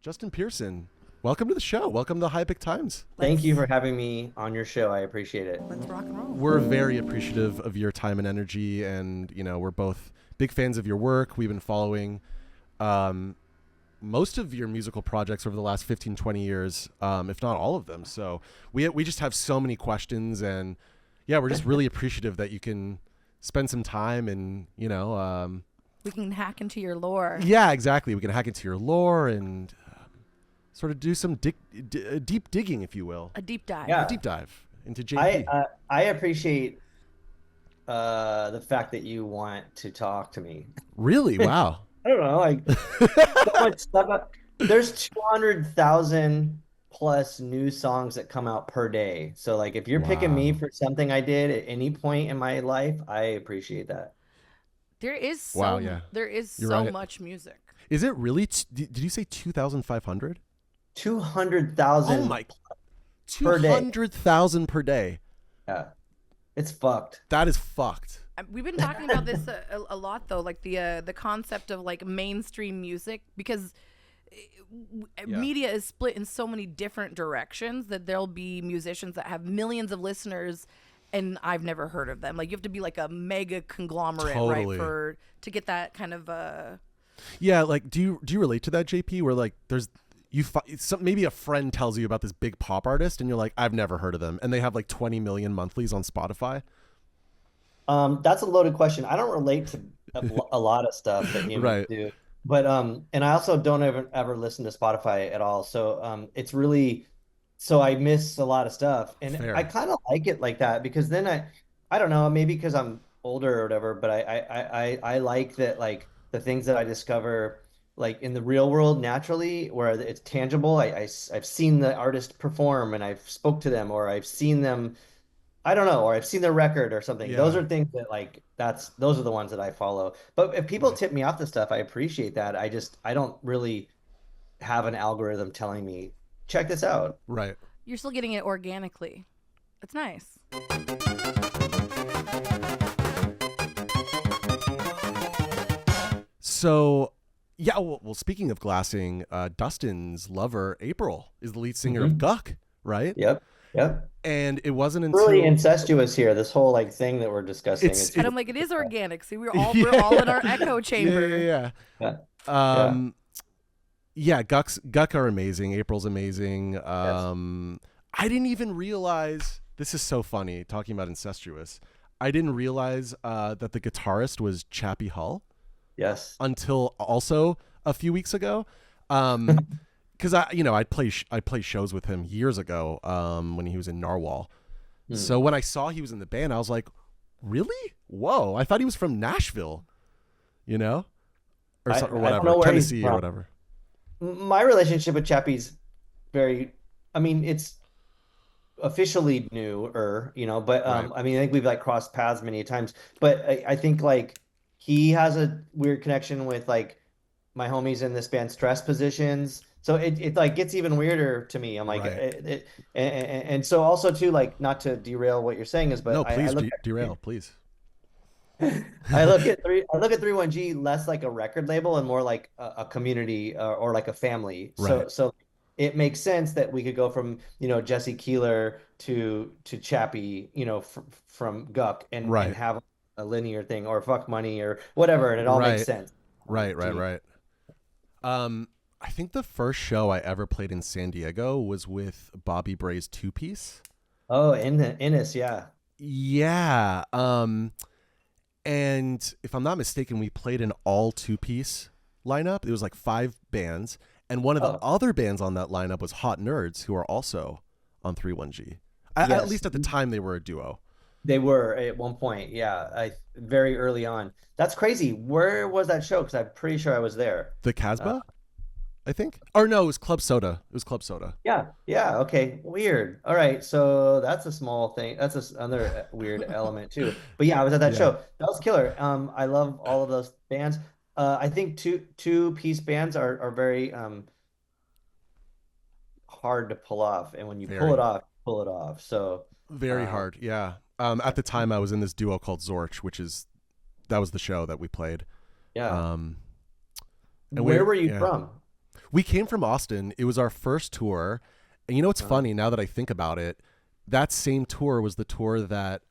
Justin Pearson, welcome to the show. Welcome to High Pick Times. Thank you for having me on your show. I appreciate it. Let's rock and roll. We're very appreciative of your time and energy, and we're both big fans of your work. We've been following most of your musical projects over the last 15, 20 years, if not all of them. So we just have so many questions, and we're just really appreciative that you can spend some time and we can hack into your lore. Yeah, exactly. We can hack into your lore and sort of do some deep digging, if you will. A deep dive. Yeah. A deep dive into JP. I appreciate the fact that you want to talk to me. Really? Wow. I don't know, like so much stuff. There's 200,000 plus new songs that come out per day. So like if you're picking me for something I did at any point in my life, I appreciate that. There is so right. much music. Is it really? Did you say 2,500? 200,000. Oh my! 200,000 per day. Yeah, it's fucked. That is fucked. We've been talking about this a lot, though, like the concept of like mainstream music, because media is split in so many different directions that there'll be musicians that have millions of listeners, and I've never heard of them. Like you have to be like a mega conglomerate, Totally. right, to get that kind of. Yeah, like do you relate to that, JP? Where like there's maybe a friend tells you about this big pop artist, and you're like, I've never heard of them, and they have like 20 million monthlies on Spotify. That's a loaded question. I don't relate to a lot of stuff that humans do, but and I also don't ever listen to Spotify at all. So it's really, so I miss a lot of stuff, and Fair. I kind of like it like that, because then I don't know, maybe because I'm older or whatever, but I like that, like the things that I discover like in the real world naturally, where it's tangible. I've seen the artist perform and I've spoke to them, or I've seen them, I don't know, or I've seen their record or something. Yeah. Those are things that like, those are the ones that I follow. But if people tip me off the stuff, I appreciate that. I don't really have an algorithm telling me, check this out. Right. You're still getting it organically. It's nice. So, yeah, well, speaking of glassing, Dustin's lover, April, is the lead singer of Guck, right? Yep. And it wasn't until... Really incestuous here, this whole like thing that we're discussing. And I'm like, it is organic. See, we're all in our echo chamber. Yeah. Guck are amazing. April's amazing. Yes. I didn't even realize, this is so funny, talking about incestuous. I didn't realize that the guitarist was Chappie Hull. Yes. Until also a few weeks ago. Because I'd play shows with him years ago when he was in Narwhal. So when I saw he was in the band, I was like, really? Whoa! I thought he was from Nashville, or whatever, Tennessee or whatever. My relationship with Chappie's very, I mean, it's officially newer, but Right. I mean, I think we've like crossed paths many times. But I think like he has a weird connection with like my homies in this band, Stress Positions. So it like gets even weirder to me. I'm like, Right. and so also too, like, not to derail what you're saying is, but No, please derail, please. I look at 3ONG less like a record label and more like a community or like a family. Right. So it makes sense that we could go from Jesse Keeler to Chappie, from Guck and have a linear thing, or Fuck Money or whatever, and it all makes sense. Right. I think the first show I ever played in San Diego was with Bobby Bray's Two Piece. Oh, Innis, yeah. Yeah. And if I'm not mistaken, we played an all two-piece lineup. It was like 5 bands, and one of the other bands on that lineup was Hot Nerds, who are also on 3OneG. Yes. At least at the time, they were a duo. They were at one point, yeah. Very early on. That's crazy. Where was that show? Because I'm pretty sure I was there. The Casbah, I think. Or no, it was Club Soda. Yeah. Okay. Weird. All right. So that's a small thing. That's another weird element too. But yeah, I was at that show. That was killer. I love all of those bands. I think two-piece bands are very hard to pull off, and when you pull it off. So very hard. Yeah. At the time, I was in this duo called Zorch, that was the show that we played. Yeah. And where were you from? We came from Austin. It was our first tour. And you know what's funny now that I think about it? That same tour was the tour that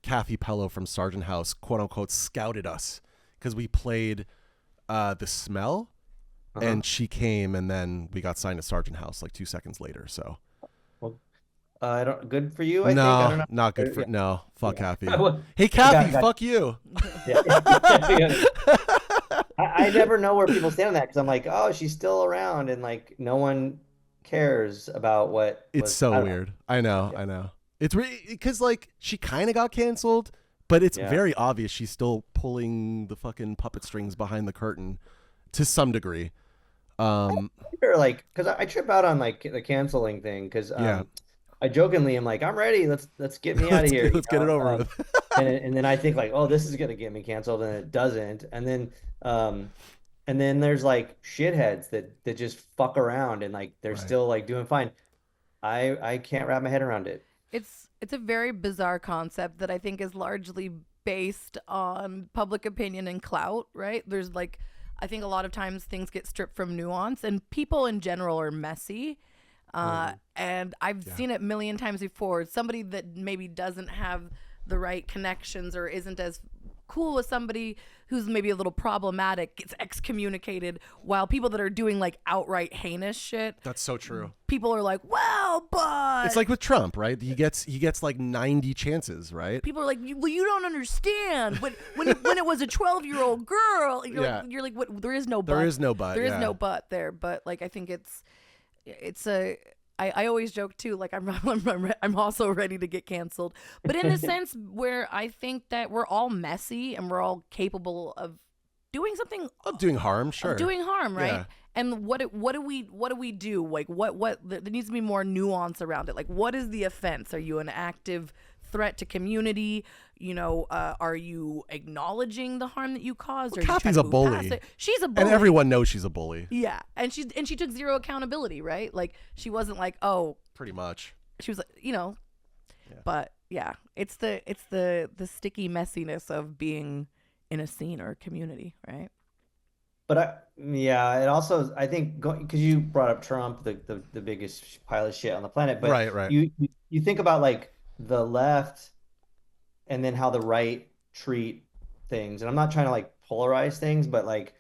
Kathy Pello from Sargent House, quote unquote, scouted us because we played The Smell, and she came, and then we got signed to Sargent House like 2 seconds later. So, Well, I don't. Good for you, I think. no, I don't know. not good for Yeah. no. Fuck Kathy. Well, Hey Kathy, got- fuck you. Yeah. I never know where people stand on that because I'm like, oh, she's still around, and like no one cares about what. It's so weird. I know. It's because like she kind of got canceled, but it's very obvious she's still pulling the fucking puppet strings behind the curtain to some degree. Or like, because I trip out on like the canceling thing because I jokingly am like, I'm ready. Let's get me out of here. Let's get it over with. and then I think like, oh, this is gonna get me canceled, and it doesn't. And then there's like shitheads that just fuck around and like they're still like doing fine. I can't wrap my head around it. It's a very bizarre concept that I think is largely based on public opinion and clout, right? There's like, I think a lot of times things get stripped from nuance, and people in general are messy. And I've seen it a million times before. Somebody that maybe doesn't have the right connections or isn't as cool as somebody who's maybe a little problematic gets excommunicated, while people that are doing like outright heinous shit, That's so true. people are like, well, but It's like with Trump, right? He gets like 90 chances, right? people are like, well, you don't understand. But when it was a 12-year-old girl, you're like, what? There is no but. There is no but. There is no but there. But like, I think I always joke too, like I'm also ready to get canceled, but in the sense where I think that we're all messy and we're all capable of doing something, Doing harm, sure. doing harm, right? Yeah. And what do we do? Like what there needs to be more nuance around it. Like, what is the offense? Are you an active threat to community? Are you acknowledging the harm that you caused? Or Kathy's a bully. She's a bully, And everyone knows she's a bully. yeah, and she took zero accountability, right? Like, she wasn't like, oh, Pretty much. she was, but yeah, it's the sticky messiness of being in a scene or a community, right? But it also, I think, because you brought up Trump, the biggest pile of shit on the planet. But Right. you think about like the left and then how the right treat things. And I'm not trying to like polarize things, but like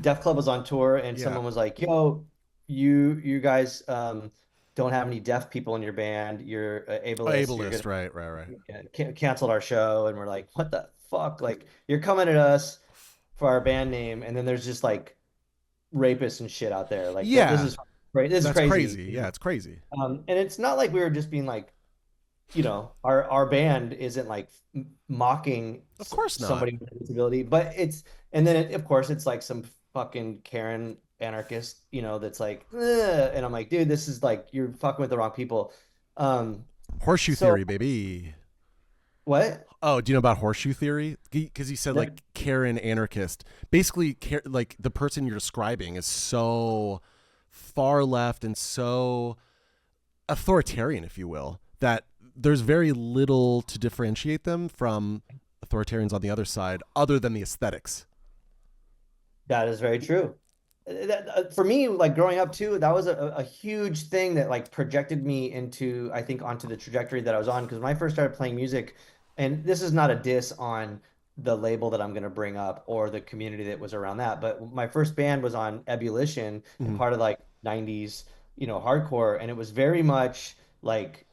Def Club was on tour and someone was like, yo, you guys don't have any deaf people in your band. You're ableist. Ableist, right. Canceled our show. And we're like, what the fuck? Like, you're coming at us for our band name, and then there's just like rapists and shit out there. Like, this is great. This is crazy. Yeah, it's crazy. And it's not like we were just being like, our band isn't like mocking Of course not. somebody with a disability, but and then of course it's like some fucking Karen anarchist, that's like, ugh, and I'm like, dude, this is like, you're fucking with the wrong people. Horseshoe theory, baby. What? Oh, do you know about horseshoe theory? Because he said like Karen anarchist. Basically, like the person you're describing is so far left and so authoritarian, if you will, that there's very little to differentiate them from authoritarians on the other side, other than the aesthetics. That is very true. For me, like growing up too, that was a huge thing that like projected me into, I think, onto the trajectory that I was on. Because when I first started playing music, and this is not a diss on the label that I'm going to bring up or the community that was around that, but my first band was on Ebullition, and part of like 90s, hardcore, and it was very much like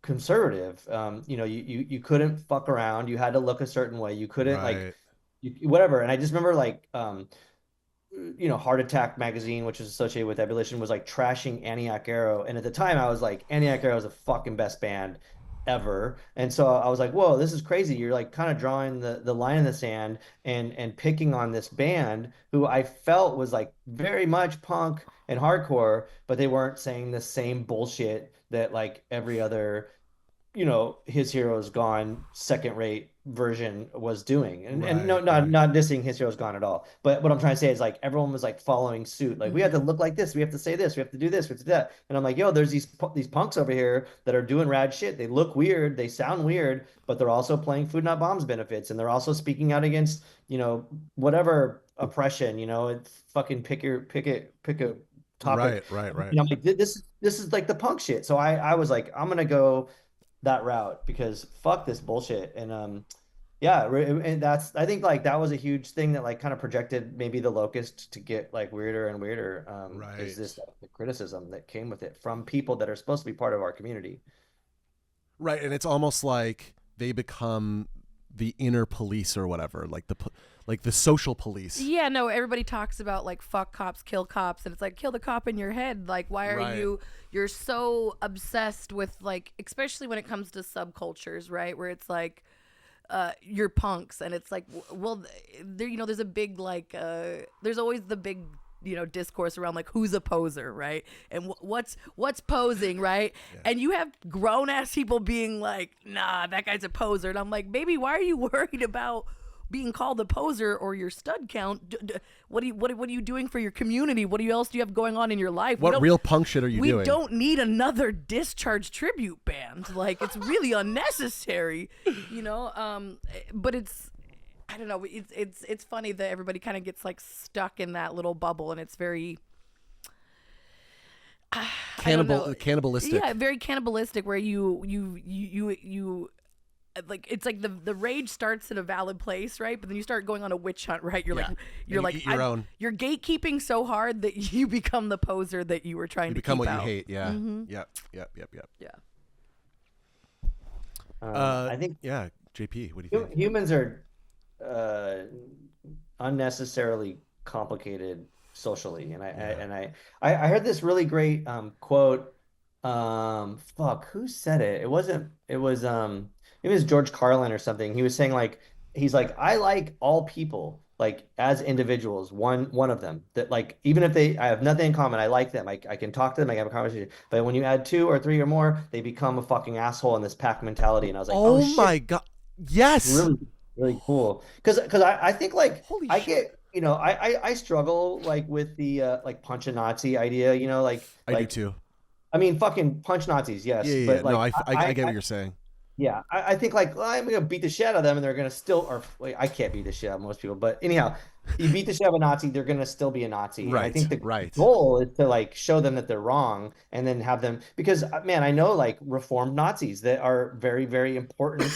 conservative. You couldn't fuck around. You had to look a certain way. You couldn't whatever. And I just remember like Heart Attack magazine, which is associated with Ebullition, was like trashing Antioch Arrow, and at the time I was like, Antioch Arrow is the fucking best band ever. And so I was like, whoa, this is crazy. You're like kind of drawing the line in the sand and picking on this band who I felt was like very much punk and hardcore, but they weren't saying the same bullshit that like every other you know, His Hero's Gone second rate version was doing. And no, Right, right. not dissing His Hero's Gone at all. But what I'm trying to say is like everyone was like following suit. Like we have to look like this, we have to say this, we have to do this, we have to do that. And I'm like, yo, there's these punks over here that are doing rad shit. They look weird, they sound weird, but they're also playing Food Not Bombs benefits, and they're also speaking out against, you know, whatever oppression, you know, it's fucking pick a topic. Right. You know, like this is like the punk shit. So I was like, I'm gonna go that route because fuck this bullshit. And yeah, and that's, I think like that was a huge thing that like kind of projected maybe the Locust to get like weirder and weirder. Is this the criticism that came with it from people that are supposed to be part of our community. Right, and it's almost like they become the inner police or whatever, like the social police. Yeah, no, everybody talks about like fuck cops, kill cops, and it's like kill the cop in your head. Like why are you're so obsessed with like, especially when it comes to subcultures, right? Where it's like you're punks, and it's like, well, there, you know, there's a big like there's always the big, you know, discourse around like who's a poser, right? And what's posing, right? Yeah. And you have grown ass people being like, nah, that guy's a poser, and I'm like, baby, why are you worried about being called a poser or your stud count? What are you doing for your community? What else do you have going on in your life? What real punk shit are you doing? We don't need another Discharge tribute band. Like it's really unnecessary, you know. But it's, I don't know. It's funny that everybody kind of gets like stuck in that little bubble, and it's very cannibalistic. Yeah, very cannibalistic. Where you like, it's like the rage starts in a valid place, right? But then you start going on a witch hunt, right? You're like your own. You're gatekeeping so hard that you become the poser that you were trying to become keep what out. You hate. Yeah. Mm-hmm. Yep. Yeah. I think. Yeah, JP, what do you think? Humans are unnecessarily complicated socially, and I heard this really great quote. Fuck, who said it? It was George Carlin or something. He was saying like, he's like, I like all people like as individuals, one of them, that like even if I have nothing in common, I like them. I can talk to them, I can have a conversation. But when you add 2 or 3 or more, they become a fucking asshole in this pack mentality. And I was like, oh my god, yes, really, really cool. Because I think like holy I shit. get, you know, I struggle like with the like punch a Nazi idea, you know, like I do too. I mean, fucking punch Nazis, yes. Yeah. But like, no, I get what you're saying. Yeah, I think like, well, I'm gonna beat the shit out of them, and they're gonna still, or wait, I can't beat the shit out of most people, but anyhow, you beat the shit out of a Nazi, they're gonna still be a Nazi. Right. And I think the goal is to like show them that they're wrong, and then have them, because man, I know like reformed Nazis that are very, very important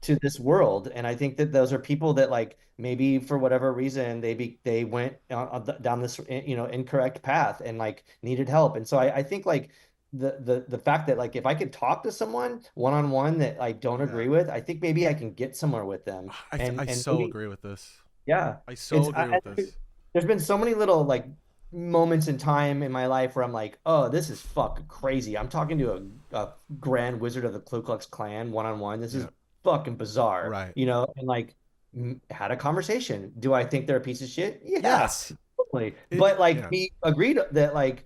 to this world, and I think that those are people that like maybe for whatever reason they went down this, you know, incorrect path and like needed help, and so I think like. The fact that like if I could talk to someone one-on-one that I don't agree with, I think maybe I can get somewhere with them. I so agree with this. Yeah, I so agree with this. There's been so many little like moments in time in my life where I'm like, oh, this is fucking crazy. I'm talking to a Grand Wizard of the Ku Klux Klan one-on-one. This is fucking bizarre, right? You know, and like had a conversation. Do I think they're a piece of shit? Yeah, yes, totally. But like we agreed that like.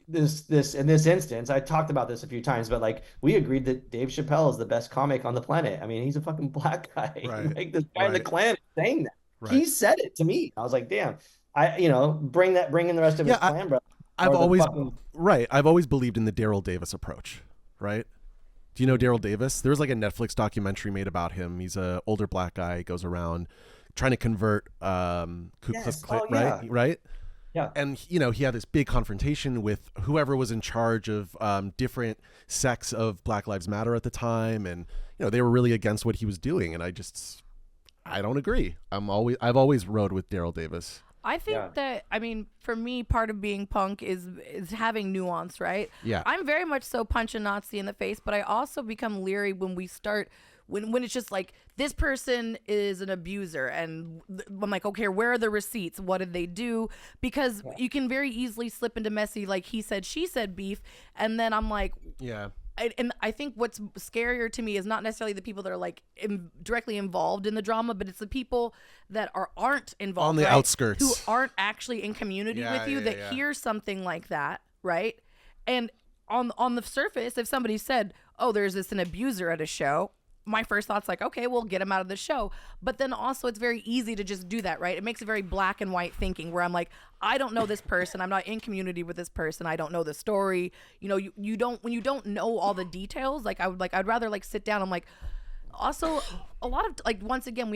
This in this instance, I talked about this a few times, but like we agreed that Dave Chappelle is the best comic on the planet. I mean, he's a fucking black guy. Right. Like this guy in the Klan is saying that. Right. He said it to me. I was like, damn. You know, bring in the rest of his Klan, bro. I've always believed in the Daryl Davis approach. Right. Do you know Daryl Davis? There's like a Netflix documentary made about him. He's an older black guy. He goes around trying to convert Ku Klux Klan, right? Yeah. And, you know, he had this big confrontation with whoever was in charge of different sects of Black Lives Matter at the time. And, you know, they were really against what he was doing. And I don't agree. I've always rode with Daryl Davis. I think that, I mean, for me, part of being punk is having nuance, right? Yeah. I'm very much so punch a Nazi in the face, but I also become leery when we start... When it's just like, this person is an abuser, and I'm like, okay, where are the receipts? What did they do? Because you can very easily slip into messy, like he said, she said beef, and then I'm like, yeah. And I think what's scarier to me is not necessarily the people that are like directly involved in the drama, but it's the people that aren't involved on the outskirts, who aren't actually in community with you, that hear something like that, right? And on the surface, if somebody said, oh, there's an abuser at a show, my first thought's like, okay, we'll get him out of the show. But then also it's very easy to just do that, right? It makes it very black and white thinking where I'm like, I don't know this person. I'm not in community with this person. I don't know the story. You know, you don't, when you don't know all the details, I'd rather like sit down. I'm like, also a lot of like, once again,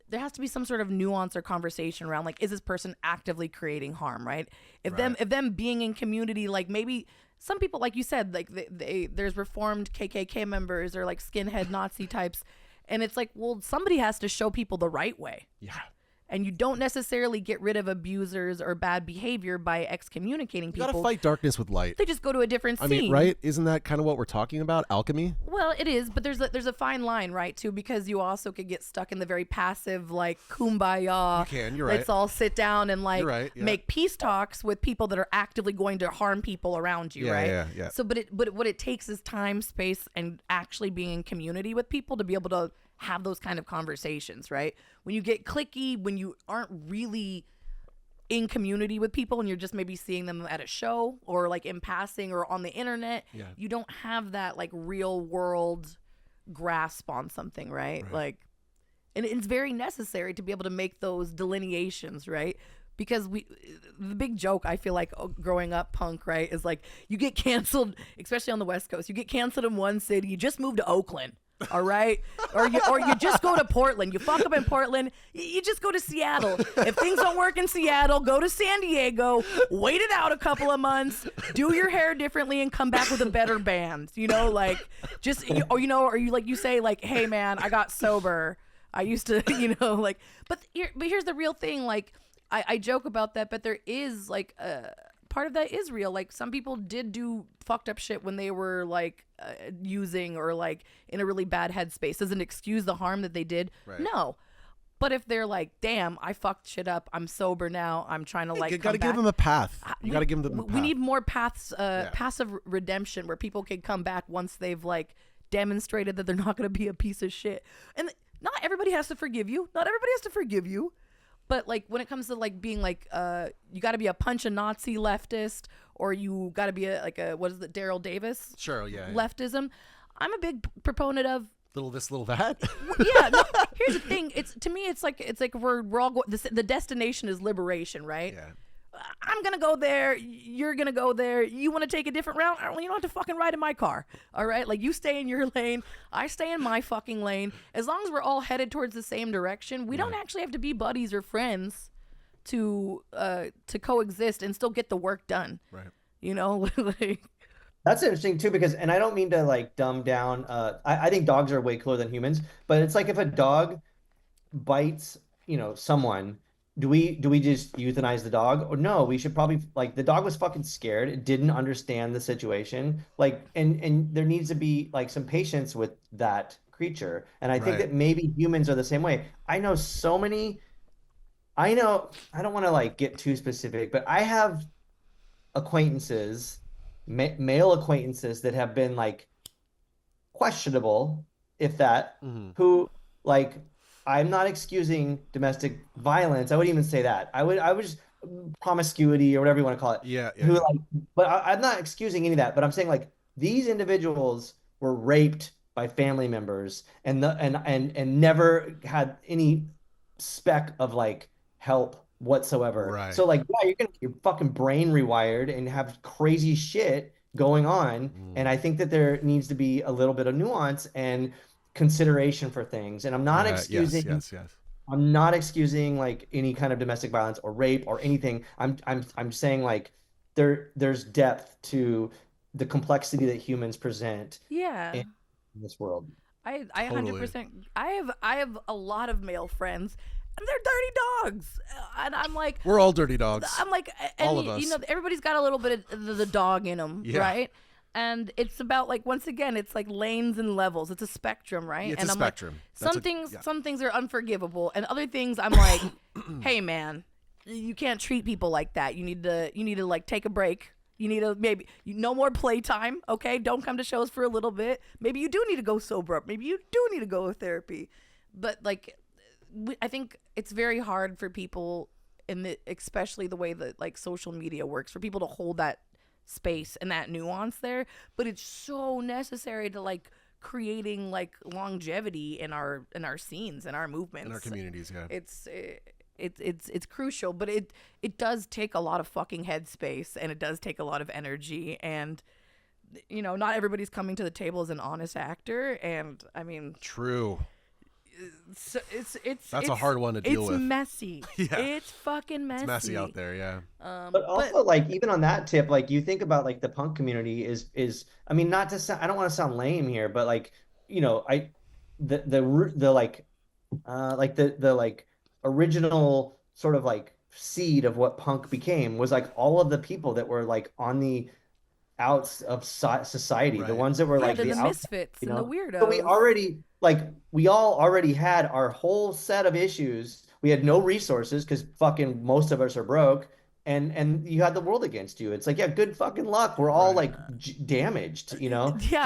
there has to be some sort of nuance or conversation around like, is this person actively creating harm, right? If them being in community, like maybe some people, like you said, like there's reformed KKK members or like skinhead Nazi types. And it's like, well, somebody has to show people the right way. Yeah. And you don't necessarily get rid of abusers or bad behavior by excommunicating people. You gotta fight darkness with light. They just go to a different scene. I mean, right? Isn't that kind of what we're talking about? Alchemy? Well, it is, but there's a fine line, right, too, because you also could get stuck in the very passive, like, kumbaya. You can, you're right. Let's all sit down and, like, right, yeah. make peace talks with people that are actively going to harm people around you, right? Yeah. So, but what it takes is time, space, and actually being in community with people to be able to have those kind of conversations, right? When you get cliquey, when you aren't really in community with people and you're just maybe seeing them at a show or like in passing or on the internet, you don't have that like real world grasp on something, right? Like, and it's very necessary to be able to make those delineations, right? Because the big joke I feel like growing up punk, right, is like you get canceled, especially on the West Coast. You get canceled in one city, you just move to Oakland. All right, or you just go to Portland. You fuck up in Portland. You just go to Seattle. If things don't work in Seattle, go to San Diego. Wait it out a couple of months. Do your hair differently and come back with a better band. You know, like just or you like you say like, hey man, I got sober. I used to, you know, like. But here's the real thing. Like I joke about that, but there is like part of that is real. Like some people did do fucked up shit when they were like using or like in a really bad headspace. Doesn't excuse the harm that they did. Right. No. But if they're like, damn, I fucked shit up. I'm sober now. I'm trying to like. You got to give them a path. You got to give them a path. We need more paths, passive redemption where people can come back once they've like demonstrated that they're not going to be a piece of shit. And not everybody has to forgive you. Not everybody has to forgive you. But like when it comes to like being like you got to be a punch a Nazi leftist or you got to be what is it, Daryl Davis? Sure, yeah. Leftism. I'm a big proponent of little this, little that. Yeah. No, here's the thing. It's to me. It's like we're all going. The destination is liberation, right? Yeah. I'm gonna go there. You're gonna go there. You want to take a different route? Well, you don't have to fucking ride in my car. All right, like you stay in your lane. I stay in my fucking lane. As long as we're all headed towards the same direction, we don't actually have to be buddies or friends to coexist and still get the work done. Right. You know, like. That's interesting too, because, and I don't mean to like dumb down. I think dogs are way cooler than humans, but it's like if a dog bites, someone. Do we just euthanize the dog? Or no, we should probably, like, the dog was fucking scared. It didn't understand the situation. Like, and there needs to be like some patience with that creature. And I think that maybe humans are the same way. I don't want to like get too specific, but I have acquaintances, male acquaintances that have been like questionable, if that, who like, I'm not excusing domestic violence. I wouldn't even say that. I would just promiscuity or whatever you want to call it. Yeah. But I'm not excusing any of that. But I'm saying like these individuals were raped by family members and never had any speck of like help whatsoever. Right. So like, yeah, you're gonna get your fucking brain rewired and have crazy shit going on. And I think that there needs to be a little bit of nuance and consideration for things. And I'm not excusing yes. I'm not excusing like any kind of domestic violence or rape or anything. I'm saying like there's depth to the complexity that humans present in this world. I 100%. I have a lot of male friends and they're dirty dogs. And I'm like, we're all dirty dogs. I'm like, and all of us. Everybody's got a little bit of the dog in them, right? And it's about like, once again, it's like lanes and levels. It's a spectrum, right? It's and a I'm spectrum. Like, some things are unforgivable, and other things I'm like, hey man, you can't treat people like that. You need to like take a break. You need to maybe no more playtime. Okay, don't come to shows for a little bit. Maybe you do need to go sober up. Maybe you do need to go to therapy. But like, I think it's very hard for people, especially the way that like social media works, for people to hold that space and that nuance there, but it's so necessary to like creating like longevity in our scenes and our movements in our communities. Yeah, it's crucial, but it does take a lot of fucking headspace, and it does take a lot of energy, and you know, not everybody's coming to the table as an honest actor, and I mean, true. It's a hard one to deal with. It's messy. Yeah. It's fucking messy. It's messy out there, yeah. But also, like, even on that tip, like, you think about like the punk community is I mean, not to sound, I don't want to sound lame here, but like, you know, the original sort of like seed of what punk became was like all of the people that were like on the outs of society, right. The ones that were like the misfits, you know? And the weirdos. But we all already had our whole set of issues. We had no resources because fucking most of us are broke, and you had the world against you. It's like, yeah, good fucking luck. We're all like damaged, you know. Yeah,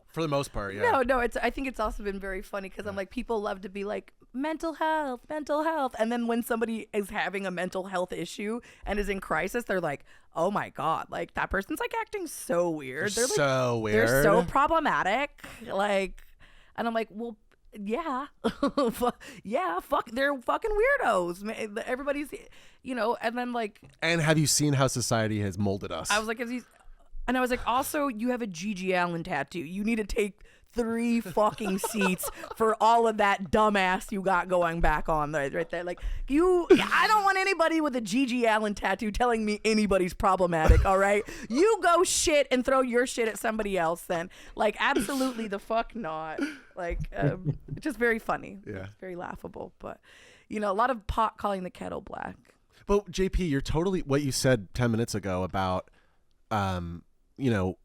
for the most part, yeah. No, I think it's also been very funny because I'm like, people love to be like mental health, and then when somebody is having a mental health issue and is in crisis, they're like, oh my god, like that person's like acting so weird. They're like, so weird. They're so problematic, like, and I'm like, well, yeah, yeah, fuck, they're fucking weirdos. Everybody's, you know, and then like, and have you seen how society has molded us? I was like, and I was like, also, you have a Gigi Allen tattoo. You need to take 3 fucking seats for all of that dumbass you got going back on right there. Like, I don't want anybody with a Gigi Allen tattoo telling me anybody's problematic, all right? You go shit and throw your shit at somebody else then. Like, absolutely the fuck not. Like, just very funny. Yeah. It's very laughable. But, you know, a lot of pot calling the kettle black. But, JP, you're totally, what you said 10 minutes ago about, you know,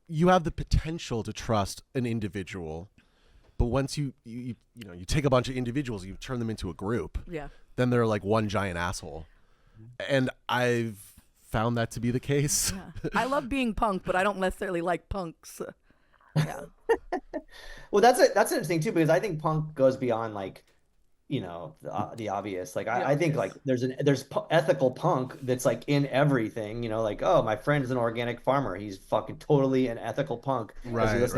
you have the potential to trust an individual, but once you take a bunch of individuals, you turn them into a group. Yeah. Then they're like one giant asshole, and I've found that to be the case. Yeah. I love being punk, but I don't necessarily like punks. Yeah. Well, that's interesting too, because I think punk goes beyond like, you know, the obvious. Like I think like there's ethical punk that's like in everything, you know, like, oh, my friend is an organic farmer, he's fucking totally an ethical punk, right.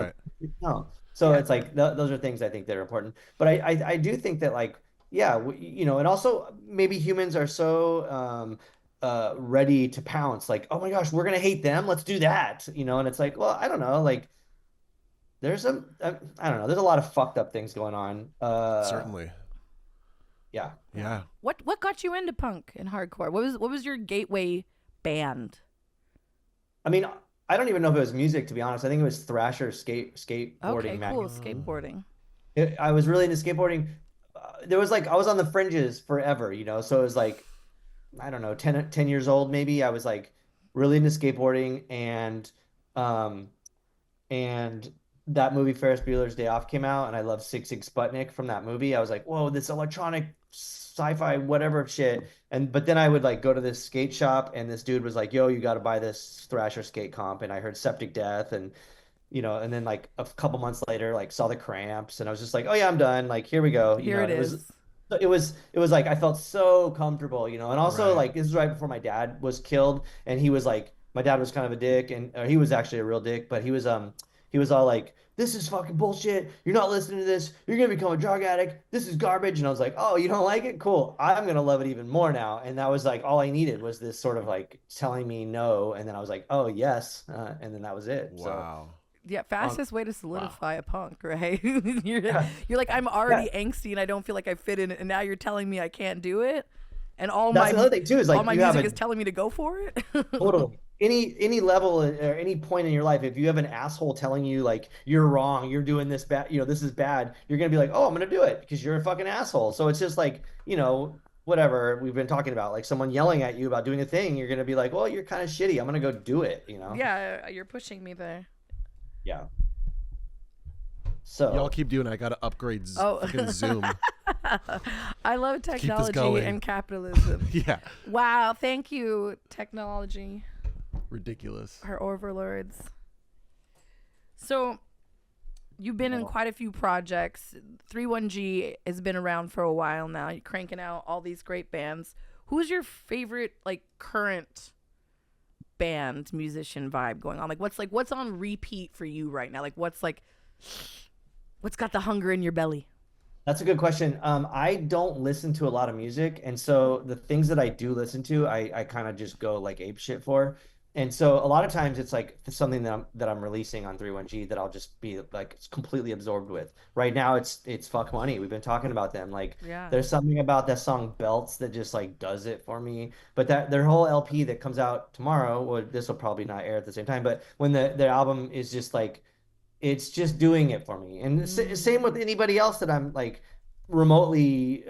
No, so it's like those are things I think that are important. But I do think that like, yeah, you know, and also maybe humans are so ready to pounce, like, oh my gosh, we're gonna hate them, let's do that, you know. And it's like, well, I don't know, like there's I don't know, there's a lot of fucked up things going on. Certainly. Yeah. What got you into punk and hardcore? What was your gateway band? I mean, I don't even know if it was music, to be honest. I think it was Thrasher skateboarding. Okay, cool. Skateboarding. I was really into skateboarding. There was like, I was on the fringes forever, you know. So it was like, I don't know, 10 years old maybe. I was like really into skateboarding, and that movie Ferris Bueller's Day Off came out, and I loved Sigue Sigue Sputnik from that movie. I was like, whoa, this electronic sci-fi whatever shit. But then I would like go to this skate shop, and this dude was like, yo, you got to buy this Thrasher skate comp. And I heard Septic Death, and you know, and then like a couple months later, like saw the Cramps, and I was just like, oh yeah, I'm done. Like, here we go. Here it is. It was like, I felt so comfortable, you know. And also like, this is right before my dad was killed, and he was like, my dad was kind of a dick, and he was actually a real dick, but he was all like, this is fucking bullshit. You're not listening to this. You're going to become a drug addict. This is garbage. And I was like, oh, you don't like it? Cool. I'm going to love it even more now. And that was like, all I needed was this sort of like telling me no. And then I was like, oh, yes. And then that was it. Wow. So, yeah, fastest way to solidify a punk, right? you're like, I'm already angsty and I don't feel like I fit in it. And now you're telling me I can't do it. And that's another thing too, is like, all my music is telling me to go for it. Totally. Any level or any point in your life, if you have an asshole telling you like you're wrong, you're doing this bad, you know, this is bad, you're gonna be like, oh, I'm gonna do it because you're a fucking asshole. So it's just like, you know, whatever we've been talking about, like someone yelling at you about doing a thing, you're gonna be like, well, you're kind of shitty, I'm gonna go do it, you know. Yeah, you're pushing me there. Yeah. So y'all keep doing it. I gotta upgrade fucking Zoom. I love technology and capitalism. Yeah. Wow, thank you, technology. Ridiculous. Our overlords. So you've been in quite a few projects. 3-1G has been around for a while now. You're cranking out all these great bands. Who's your favorite like current band musician vibe going on? Like what's on repeat for you right now? Like what's got the hunger in your belly? That's a good question. I don't listen to a lot of music, and so the things that I do listen to, I kind of just go like ape shit for. And so a lot of times it's like something that I'm releasing on 3-1G that I'll just be like completely absorbed with. Right now it's Fuck Money. We've been talking about them. Like Yeah. there's something about that song Belts that just like does it for me. But that their whole LP that comes out tomorrow, well, this will probably not air at the same time, but when their album is just like it's just doing it for me. And same with anybody else that I'm like remotely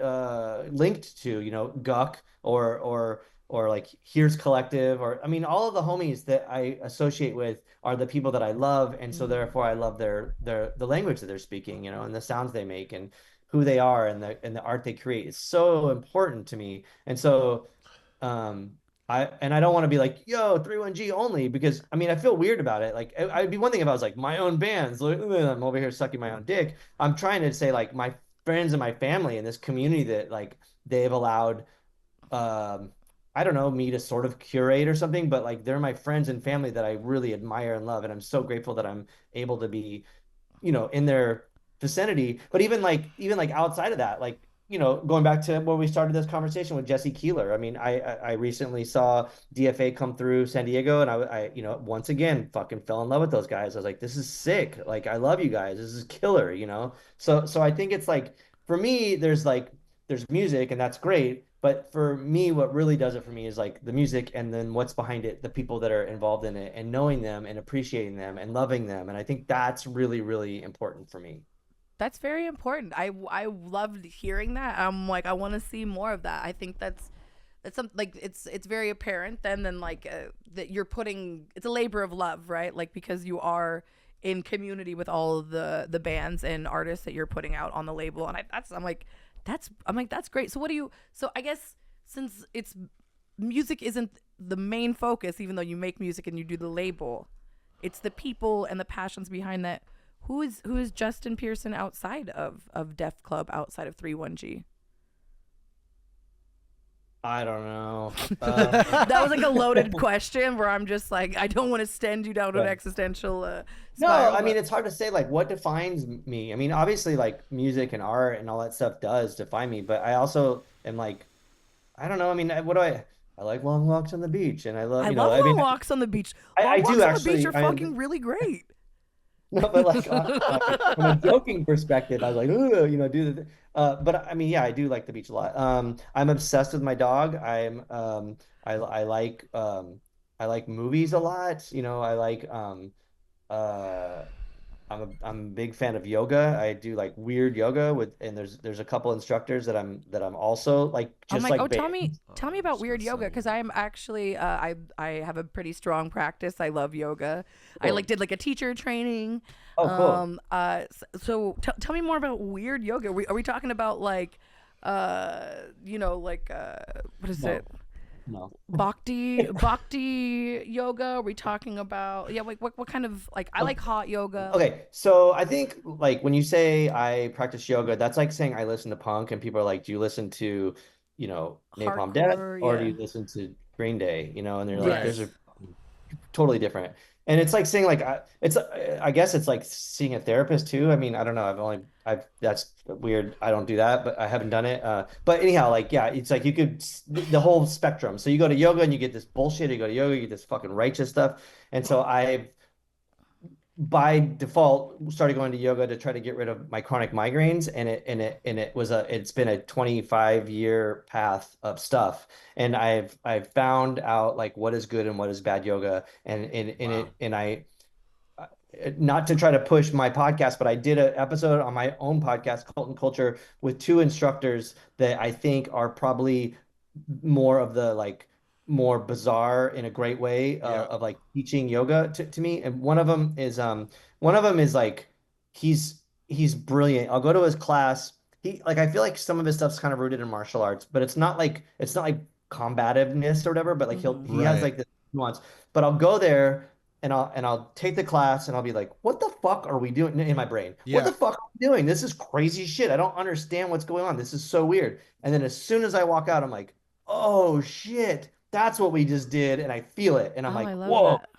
linked to, Guck or like Here's Collective, or I mean all of the homies that I associate with are the people that I love, and so therefore I love the language that they're speaking, and the sounds they make and who they are and the art they create is so important to me. And so um I don't want to be like, yo, 3-1G only, because I mean I feel weird about it. Like I'd be one thing if I was like my own bands, like, I'm over here sucking my own dick. I'm trying to say like my friends and my family and this community that like they've allowed um I don't know, me to sort of curate or something, but like they're my friends and family that I really admire and love, and I'm so grateful that I'm able to be in their vicinity. But even like outside of that, like going back to where we started this conversation with Jesse Keeler. I mean, I recently saw DFA come through San Diego, and I once again fucking fell in love with those guys. I was like, this is sick. Like, I love you guys. This is killer. So I think it's like, for me, there's music, and that's great. But for me, what really does it for me is like the music, and then what's behind it, the people that are involved in it, and knowing them and appreciating them and loving them. And I think that's really, really important for me. That's very important. I loved hearing that. I'm like, I want to see more of that. I think that's something like it's very apparent then like that you're putting, it's a labor of love, right? Like because you are in community with all of the bands and artists that you're putting out on the label, and I'm like that's great. So so I guess since it's music isn't the main focus, even though you make music and you do the label, it's the people and the passions behind that. Who is Justin Pearson outside of Def Club, outside of 3-1G? I don't know. That was like a loaded question where I'm just like, I don't want to send you down an existential spiral. No, I mean, it's hard to say like what defines me. I mean, obviously like music and art and all that stuff does define me, but I also am like, I don't know. I mean, I like long walks on the beach, and I love long walks on the beach. I do actually. On the beach are fucking really great. No, but like from a joking perspective, I was like, ooh, do the. But I mean, yeah, I do like the beach a lot. I'm obsessed with my dog. I like movies a lot. I like uh, I'm a big fan of yoga. I do like weird yoga and there's a couple instructors that I'm also like just I'm like, like tell me about weird yoga, because I'm actually I have a pretty strong practice. I love yoga. Cool. I did a teacher training. Oh, cool. So tell me more about weird yoga. Are we talking about what is it? No. Bhakti yoga? Are we talking about what kind of I like hot yoga. Okay, so I think like when you say I practice yoga, that's like saying I listen to punk, and people are like, do you listen to Napalm Death, or do you listen to Green Day? And they're like, those are totally different. And it's like saying I guess it's like seeing a therapist too. I mean, I don't know. That's weird. I don't do that, but I haven't done it. But anyhow, it's like you could the whole spectrum. So you go to yoga and you get this bullshit. You go to yoga, you get this fucking righteous stuff. And so I, by default, started going to yoga to try to get rid of my chronic migraines, and it's been a 25-year path of stuff, and I've found out like what is good and what is bad yoga, and I, not to try to push my podcast, but I did an episode on my own podcast, Cult and Culture, with two instructors that I think are probably more of the more bizarre in a great way of like teaching yoga to me. And one of them is like he's brilliant. I'll go to his class. I feel like some of his stuff's kind of rooted in martial arts, but it's not like combativeness or whatever, but like he has like this nuance. But I'll go there and I'll take the class and I'll be like, what the fuck are we doing in my brain? What the fuck are we doing? This is crazy shit. I don't understand what's going on. This is so weird. And then as soon as I walk out, I'm like, oh shit, that's what we just did. And I feel it. And I'm like, I love whoa. that.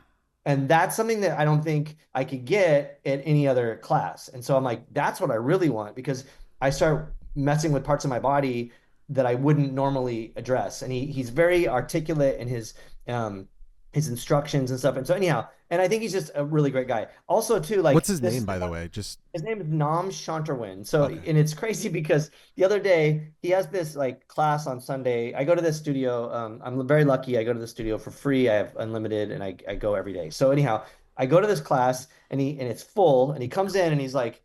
And that's something that I don't think I could get at any other class. And so I'm like, that's what I really want, because I start messing with parts of my body that I wouldn't normally address. And he's very articulate in his instructions and stuff. And so anyhow, and I think he's just a really great guy. Also, too, like, What's his name, by the way? Just his name is Nam Shanterwin. So, okay. and it's crazy because the other day he has this like class on Sunday. I go to this studio. I'm very lucky. I go to the studio for free. I have unlimited, and I go every day. So anyhow, I go to this class, and it's full. And he comes in, and he's like,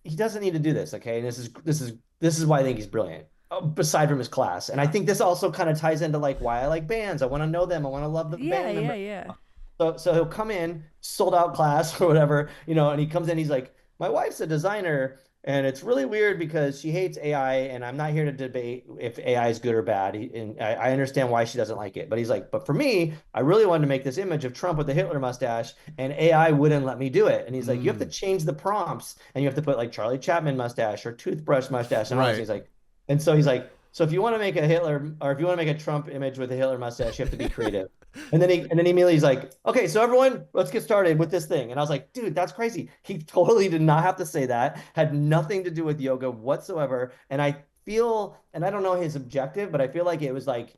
he doesn't need to do this, okay? And this is why I think he's brilliant. Beside from his class, and I think this also kind of ties into like why I like bands. I want to know them. I want to love the band member. Yeah. So he'll come in, sold out class or whatever, and he comes in, he's like, my wife's a designer, and it's really weird because she hates AI, and I'm not here to debate if AI is good or bad. And I understand why she doesn't like it. But he's like, but for me, I really wanted to make this image of Trump with the Hitler mustache, and AI wouldn't let me do it. And he's like, you have to change the prompts, and you have to put like Charlie Chaplin mustache or toothbrush mustache. And all this. He's like, and so he's like, so if you want to make a Hitler, or if you want to make a Trump image with a Hitler mustache, you have to be creative. And then immediately he's like, okay, so everyone, let's get started with this thing. And I was like, dude, that's crazy. He totally did not have to say that. Had nothing to do with yoga whatsoever. And I feel, and I don't know his objective, but I feel like it was like,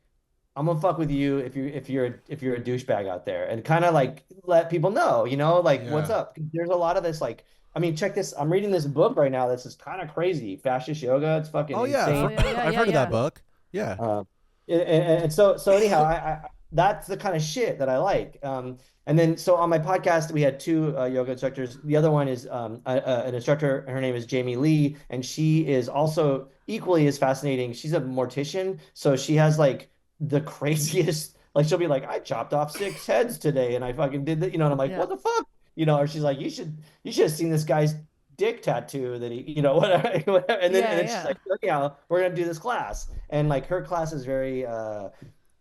I'm gonna fuck with you if you're a douchebag out there, and kind of like let people know, like what's up. There's a lot of this, like, I mean, check this. I'm reading this book right now. This is kind of crazy. Fascist yoga. It's fucking insane. I've heard of that book. Yeah. And so anyhow, I that's the kind of shit that I like. And then so on my podcast, we had two yoga instructors. The other one is an instructor. Her name is Jamie Lee, and she is also equally as fascinating. She's a mortician, so she has like the craziest. Like she'll be like, I chopped off 6 heads today, and I fucking did that. And I'm like, what the fuck? Or she's like, you should have seen this guy's dick tattoo that he, whatever. And then she's like, yeah, we're gonna do this class. And like her class is very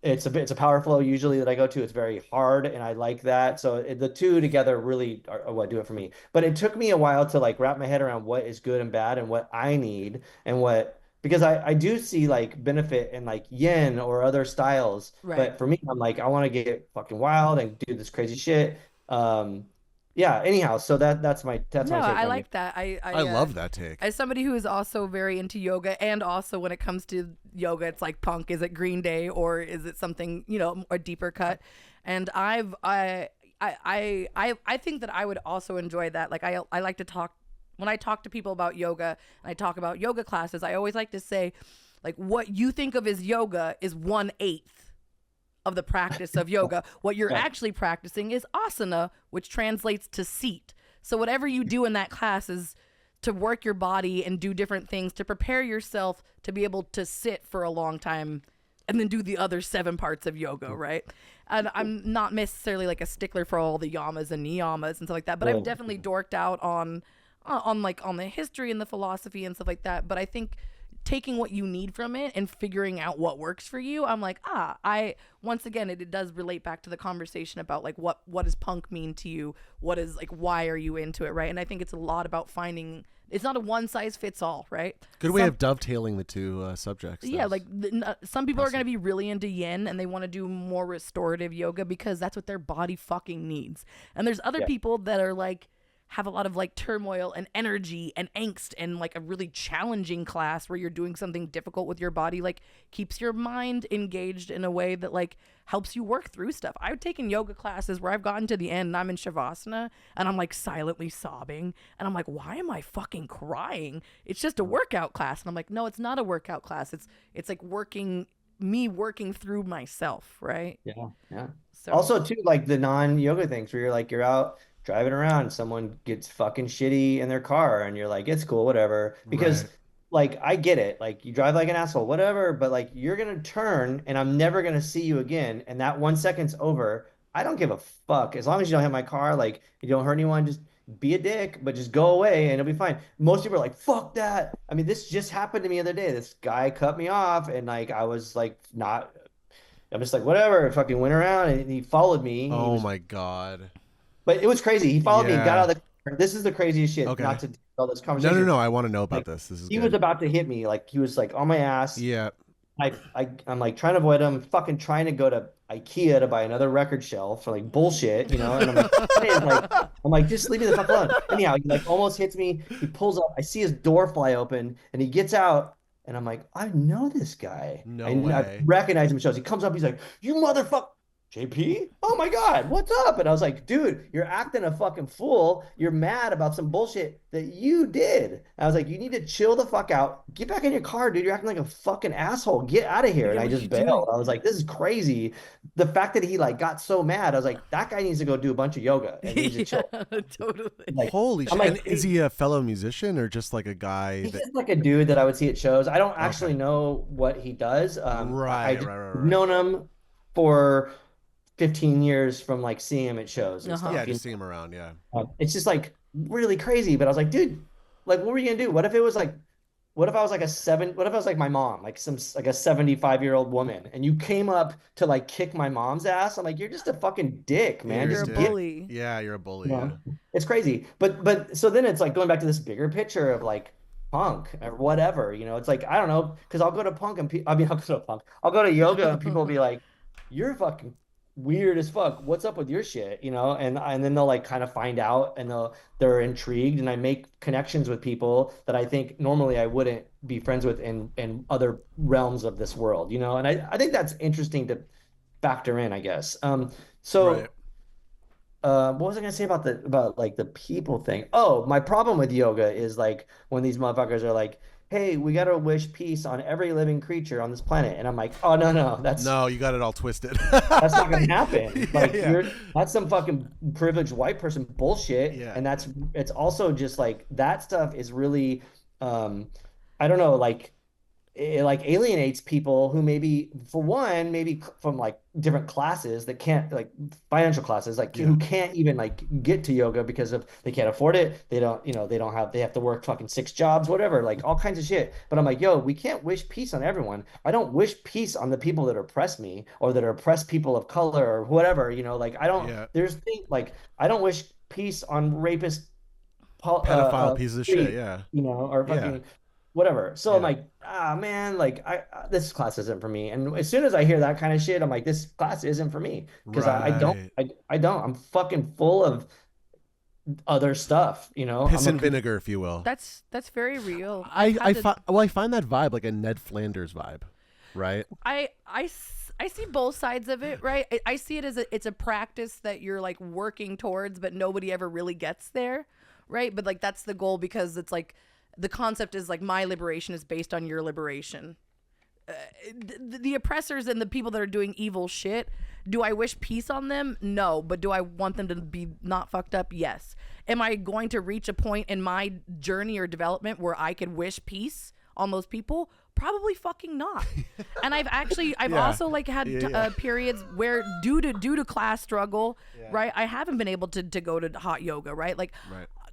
it's a power flow usually that I go to. It's very hard, and I like that. So the two together really are what do it for me. But it took me a while to like wrap my head around what is good and bad and what I need and because I do see like benefit in like yin or other styles. Right. But for me, I'm like, I want to get fucking wild and do this crazy shit. Yeah, anyhow, so that's my take. I like that. I love that take. As somebody who is also very into yoga, and also when it comes to yoga, it's like punk. Is it Green Day or is it something, a deeper cut? And I think that I would also enjoy that. Like I like to talk, when I talk to people about yoga and I talk about yoga classes, I always like to say, like, what you think of as yoga is 1/8 of the practice of yoga. What you're actually practicing is asana, which translates to seat. So whatever you do in that class is to work your body and do different things to prepare yourself to be able to sit for a long time and then do the other 7 parts of yoga, right? And I'm not necessarily like a stickler for all the yamas and niyamas and stuff like that, but I've definitely dorked out on the history and the philosophy and stuff like that. But I think taking what you need from it and figuring out what works for you, I'm like, once again, it does relate back to the conversation about like what does punk mean to you? What is like, why are you into it, right? And I think it's a lot about finding, it's not a one size fits all, right? Good way of dovetailing the two subjects. Yeah, like some people are going to be really into yin and they want to do more restorative yoga because that's what their body fucking needs. And there's other people that are like, have a lot of like turmoil and energy and angst, and like a really challenging class where you're doing something difficult with your body, like keeps your mind engaged in a way that like helps you work through stuff. I've taken yoga classes where I've gotten to the end and I'm in Shavasana and I'm like silently sobbing and I'm like, why am I fucking crying? It's just a workout class. And I'm like, no, it's not a workout class. It's like working through myself, right? Yeah. So also too, like the non-yoga things where you're out driving around, someone gets fucking shitty in their car and you're like, it's cool, whatever. Because like, I get it. Like you drive like an asshole, whatever, but like you're going to turn and I'm never going to see you again. And that 1 second's over. I don't give a fuck. As long as you don't hit my car, like you don't hurt anyone, just be a dick, but just go away and it'll be fine. Most people are like, fuck that. I mean, this just happened to me the other day. This guy cut me off and like, I was like, I'm just like, whatever, fucking went around and he followed me. Oh my God. But it was crazy. He followed me, got out of the car. This is the craziest shit. Okay. Not to tell this conversation. No. I want to know about this. This is he was about to hit me. Like he was like on my ass. Yeah. I'm like trying to avoid him, fucking trying to go to IKEA to buy another record shelf for like bullshit, you know. And I'm like, just leave me the fuck alone. Anyhow, he like almost hits me. He pulls up. I see his door fly open, and he gets out. And I'm like, I know this guy. No I way. recognize him. Shows. He comes up. He's like, you motherfucker. JP? Oh my God, what's up? And I was like, dude, you're acting a fucking fool. You're mad about some bullshit that you did. And I was like, you need to chill the fuck out. Get back in your car, dude. You're acting like a fucking asshole. Get out of here. And I just bailed. I was like, this is crazy. The fact that he like got so mad, I was like, that guy needs to go do a bunch of yoga and needs to chill. Totally. Like, Holy shit. like, and is he a fellow musician or just like a guy he's that just like a dude that I would see at shows. I don't actually know what he does. Right. I've known him for 15 years from like seeing him at shows and stuff. Yeah, just see him around. Yeah. It's just like really crazy. But I was like, dude, like, what were you gonna do? What if I was like what if I was like my mom, like like a 75-year-old woman, and you came up to like kick my mom's ass? I'm like, you're just a fucking dick, man. You're just a bully. Yeah, you're a bully. You know? It's crazy. But so then it's like going back to this bigger picture of like punk or whatever, you know. It's like, I don't know, because I'll go to punk and I'll go to yoga and people will be like, you're fucking weird as fuck. What's up with your shit, you know? And then they'll like kind of find out, and they're intrigued, and I make connections with people that I think normally I wouldn't be friends with in other realms of this world, you know? And I think that's interesting to factor in, I guess. So Right. What was I gonna say about like the people thing? Oh, my problem with yoga is like when these motherfuckers are like, hey, we gotta wish peace on every living creature on this planet. And I'm like, oh no, No, you got it all twisted. that's not gonna happen. Like Yeah. that's some fucking privileged white person bullshit. Yeah. And it's also just like that stuff is really I don't know, like it like alienates people who maybe, for one, maybe from like different classes that can't, like financial classes, like who can't even like get to yoga because of they can't afford it. They don't, you know, they have to work fucking 6 jobs, whatever, like all kinds of shit. But I'm like, yo, we can't wish peace on everyone. I don't wish peace on the people that oppress me or that oppress people of color or whatever, you know, like I don't, there's things like, I don't wish peace on rapist, pedophile pieces of shit, you know, or fucking whatever. So I'm like, man, like this class isn't for me. And as soon as I hear that kind of shit, I'm like, this class isn't for me, because I don't. I'm fucking full of other stuff, you know. Piss and vinegar, if you will. That's very real. I find that vibe like a Ned Flanders vibe, right? I see both sides of it, right? I see it as it's a practice that you're like working towards, but nobody ever really gets there, right? But like that's the goal, because it's like the concept is like my liberation is based on your liberation. The oppressors and the people that are doing evil shit, do I wish peace on them? No. But do I want them to be not fucked up? Yes. Am I going to reach a point in my journey or development where I could wish peace on those people? Probably fucking not. And I've also like had periods where due to class struggle, right, I haven't been able to go to hot yoga, right? Like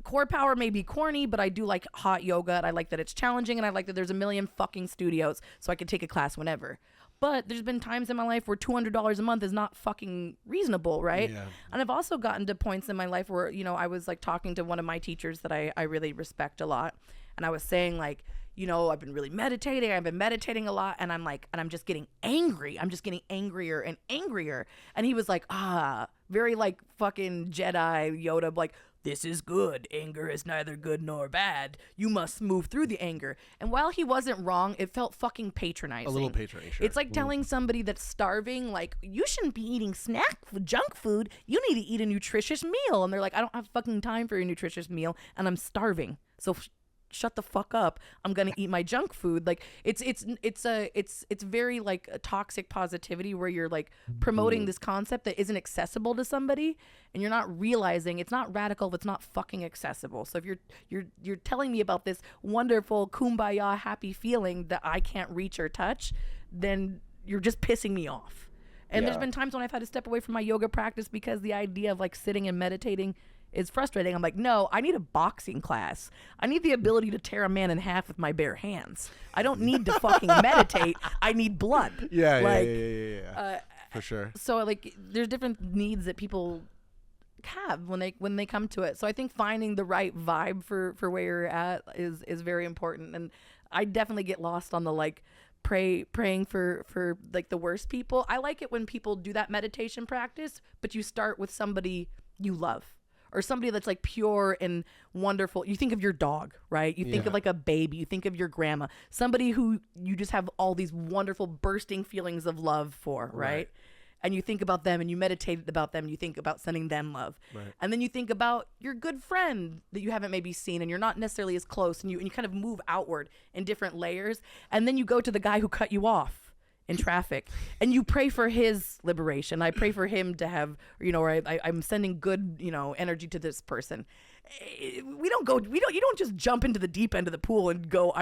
core power may be corny, but I do like hot yoga, and I like that it's challenging, and I like that there's a million fucking studios, so I can take a class whenever. But there's been times in my life where $200 a month is not fucking reasonable, right? Yeah. And I've also gotten to points in my life where, you know, I was like talking to one of my teachers that I really respect a lot, and I was saying like, you know, I've been really meditating. I've been meditating a lot, and I'm just getting angry. I'm just getting angrier and angrier. And he was like, very like fucking Jedi Yoda, like, this is good. Anger is neither good nor bad. You must move through the anger. And while he wasn't wrong, it felt fucking patronizing. A little patronizing. Sure. It's like telling somebody that's starving, like, you shouldn't be eating junk food. You need to eat a nutritious meal. And they're like, I don't have fucking time for your nutritious meal, and I'm starving. So shut the fuck up. I'm gonna eat my junk food. Like it's very like a toxic positivity where you're like promoting this concept that isn't accessible to somebody, and you're not realizing it's not radical if it's not fucking accessible. So if you're telling me about this wonderful kumbaya happy feeling that I can't reach or touch, then you're just pissing me off. And there's been times when I've had to step away from my yoga practice because the idea of like sitting and meditating is frustrating. I'm like, no, I need a boxing class. I need the ability to tear a man in half with my bare hands. I don't need to fucking meditate. I need blood. Yeah. For sure. So like, there's different needs that people have when they come to it. So I think finding the right vibe for where you're at is very important. And I definitely get lost on the like praying for like the worst people. I like it when people do that meditation practice, but you start with somebody you love or somebody that's like pure and wonderful. You think of your dog, right? You think of like a baby. You think of your grandma, somebody who you just have all these wonderful bursting feelings of love for, right? And you think about them and you meditate about them and you think about sending them love. Right. And then you think about your good friend that you haven't maybe seen and you're not necessarily as close, and you kind of move outward in different layers. And then you go to the guy who cut you off in traffic and you pray for his liberation. I pray for him to have, or I'm sending good, energy to this person. You don't just jump into the deep end of the pool and go,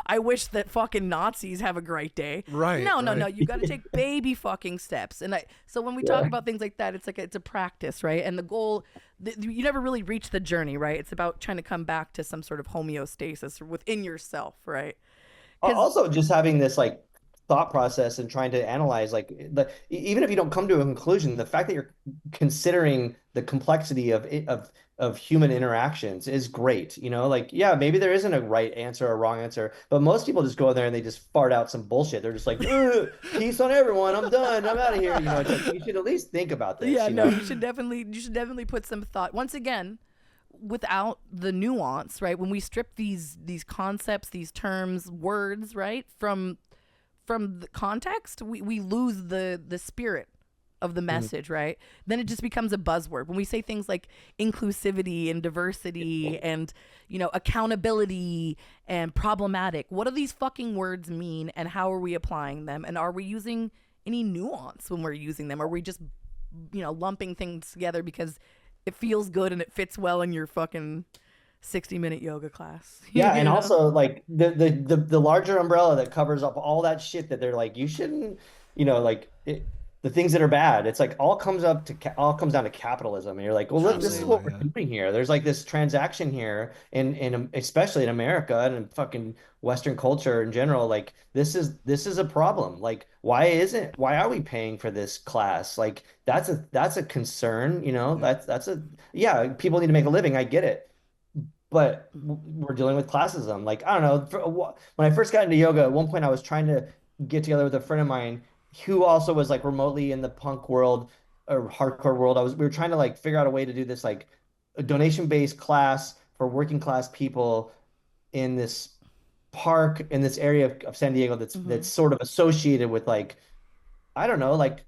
I wish that fucking Nazis have a great day. Right. No. You got to take baby fucking steps. And so when we talk about things like that, it's like, it's a practice, right? And the goal, you never really reach the journey, right? It's about trying to come back to some sort of homeostasis within yourself, right? Also just having this like thought process and trying to analyze like even if you don't come to a conclusion, the fact that you're considering the complexity of human interactions is great. Like, yeah, maybe there isn't a right answer or a wrong answer, but most people just go in there and they just fart out some bullshit. They're just like, peace on everyone, I'm done, I'm out of here. It's like, you should at least think about this. You should definitely put some thought. Once again, without the nuance, right? When we strip these concepts, these terms, words, right, from the context, we lose the spirit of the message, right? Then it just becomes a buzzword. When we say things like inclusivity and diversity and, accountability and problematic, what do these fucking words mean and how are we applying them? And are we using any nuance when we're using them? Are we just, lumping things together because it feels good and it fits well in your fucking 60-minute yoga class? And also like the larger umbrella that covers up all that shit that they're like, you shouldn't, the things that are bad. It's like all comes down to capitalism. And you're like, well, look, this is what we're doing here. There's like this transaction here, in especially in America and in fucking Western culture in general. Like this is a problem. Like why are we paying for this class? Like that's a concern. People need to make a living. I get it. But we're dealing with classism. Like, I don't know. When I first got into yoga, at one point I was trying to get together with a friend of mine who also was like remotely in the punk world or hardcore world. We were trying to like figure out a way to do this like a donation-based class for working class people in this park in this area of San Diego that's sort of associated with like, I don't know, like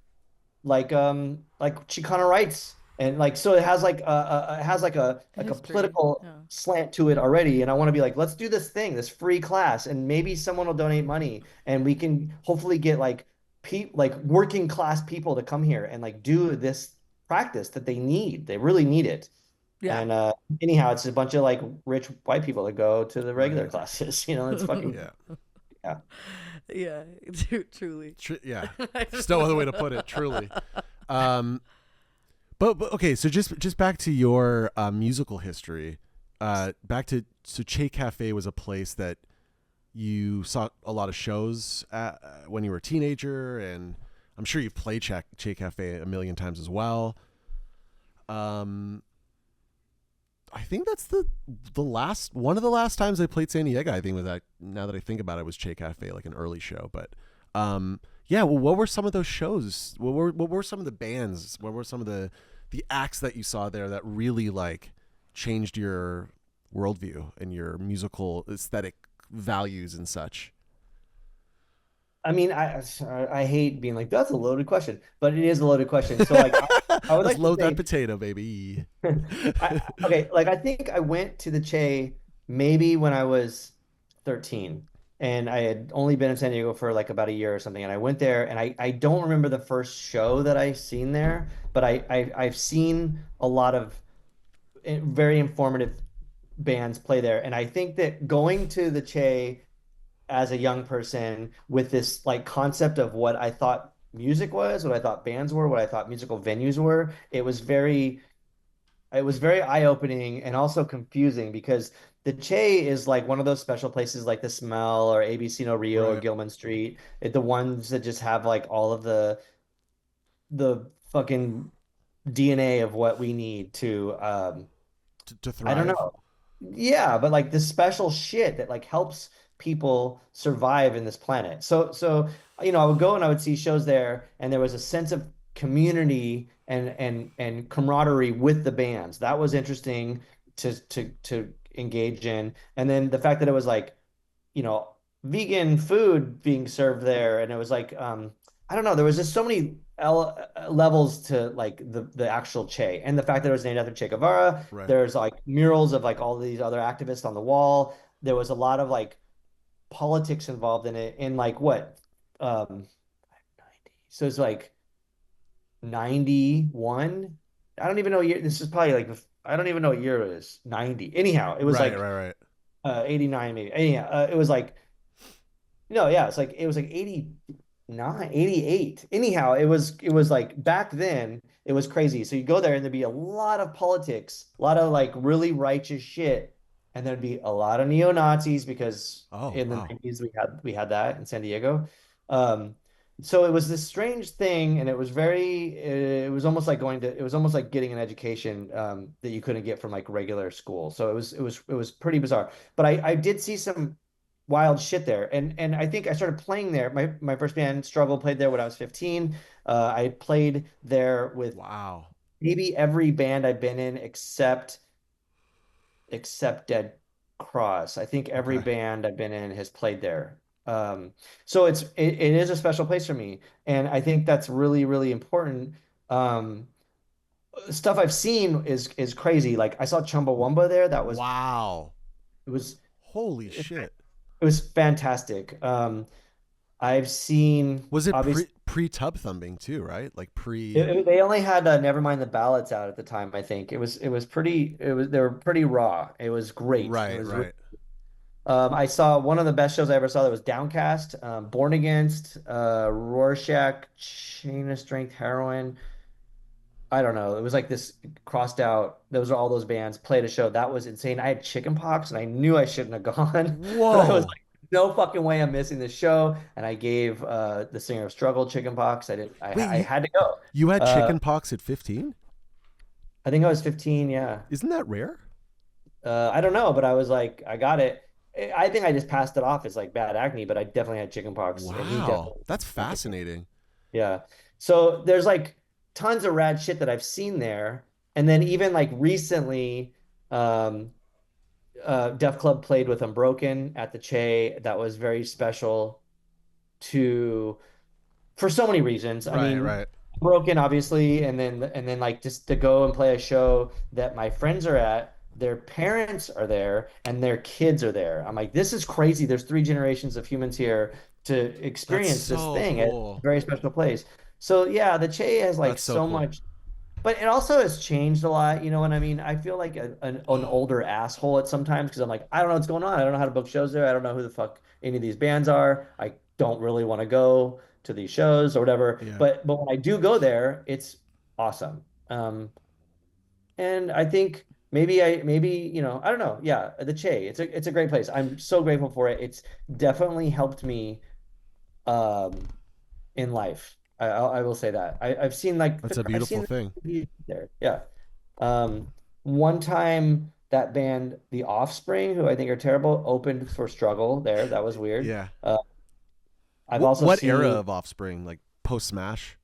Chicano rights. And like, so it has like a political slant to it already. And I want to be like, let's do this thing, this free class, and maybe someone will donate money, and we can hopefully get like working class people to come here and like do this practice that they need. They really need it. Yeah. And anyhow, it's a bunch of like rich white people that go to the regular classes. It's fucking yeah, truly. Yeah, there's no other way to put it. Truly. But okay, so just back to your musical history. So Che Cafe was a place that you saw a lot of shows at, when you were a teenager, and I'm sure you've played Che Cafe a million times as well. I think that's the one of the last times I played San Diego. I think was that, now that I think about it, was Che Cafe, like an early show. But well, what were some of those shows? What were some of the bands? What were some of the acts that you saw there that really like changed your worldview and your musical aesthetic values and such? I mean, I hate being like, that's a loaded question, but it is a loaded question. So like, I would like load that potato, baby. I think I went to the Che maybe when I was 13. And I had only been in San Diego for like about a year or something. And I went there, and I don't remember the first show that I seen there, but I've seen a lot of very informative bands play there. And I think that going to the Che as a young person with this like concept of what I thought music was, what I thought bands were, what I thought musical venues were, it was very eye-opening and also confusing, because the Che is like one of those special places like the Smell or ABC No Rio or Gilman Street, the ones that just have like all of the fucking DNA of what we need to thrive. I don't know. Yeah, but like the special shit that like helps people survive in this planet. So I would go and I would see shows there, and there was a sense of community and camaraderie with the bands. That was interesting to engage in. And then the fact that it was like, vegan food being served there, and it was like, I don't know, there was just so many levels to like the actual Che, and the fact that it was named after Che Guevara. Right. There's like murals of like all these other activists on the wall. There was a lot of like politics involved in it, in like what, 90. So it's like 91. I don't even know what year. This is probably like, I don't even know what year it is. 90. Anyhow, it was right. 89 maybe. Anyhow, it was like, no, yeah, it was like 89, 88. Anyhow, it was like back then it was crazy. So you go there and there'd be a lot of politics, a lot of like really righteous shit, and there'd be a lot of neo-Nazis because in the 90s we had that in San Diego. So it was this strange thing, and it was almost like getting an education that you couldn't get from like regular school. So it was pretty bizarre. But I did see some wild shit there, and I think I started playing there. My first band, Struggle, played there when I was 15. I played there with maybe every band I've been in except Dead Cross. I think every band I've been in has played there. So it is a special place for me, and I think that's really, really important. Stuff I've seen is crazy. Like I saw Chumbawamba there. That was It was holy shit. It was fantastic. I've seen. Was it pre tub thumping too? Right, like pre. They only had Nevermind the Ballads out at the time. I think it was pretty. They were pretty raw. It was great. Right. I saw one of the best shows I ever saw. That was Downcast, Born Against, Rorschach, Chain of Strength, Heroin. I don't know. It was like this crossed out. Those are all those bands played a show. That was insane. I had chickenpox and I knew I shouldn't have gone. Whoa. But I was like, no fucking way I'm missing this show. And I gave the singer of Struggle chickenpox. I had to go. You had chickenpox at 15? I think I was 15, yeah. Isn't that rare? I don't know, but I was like, I got it. I think I just passed it off as like bad acne, but I definitely had chickenpox. Wow. That's fascinating. Yeah. So there's like tons of rad shit that I've seen there. And then even like recently, Def Club played with Unbroken at the Che. That was very special for so many reasons. I mean, Broken obviously, and then like just to go and play a show that my friends are at, their parents are there and their kids are there. I'm like, this is crazy. There's 3 generations of humans here to experience this thing at a very special place. So yeah, the Che has like so cool. much, but it also has changed a lot. You know what I mean? I feel like an older asshole at sometimes because I'm like, I don't know what's going on. I don't know how to book shows there. I don't know who the fuck any of these bands are. I don't really want to go to these shows or whatever. Yeah. But when I do go there, it's awesome. And I think maybe I don't know. Yeah, the Che. It's a great place. I'm so grateful for it. It's definitely helped me in life. I will say that. I've seen like that's a beautiful thing there. Yeah. One time that band, The Offspring, who I think are terrible, opened for Struggle there. That was weird. Yeah. I've also what seen, era of Offspring? Like post Smash?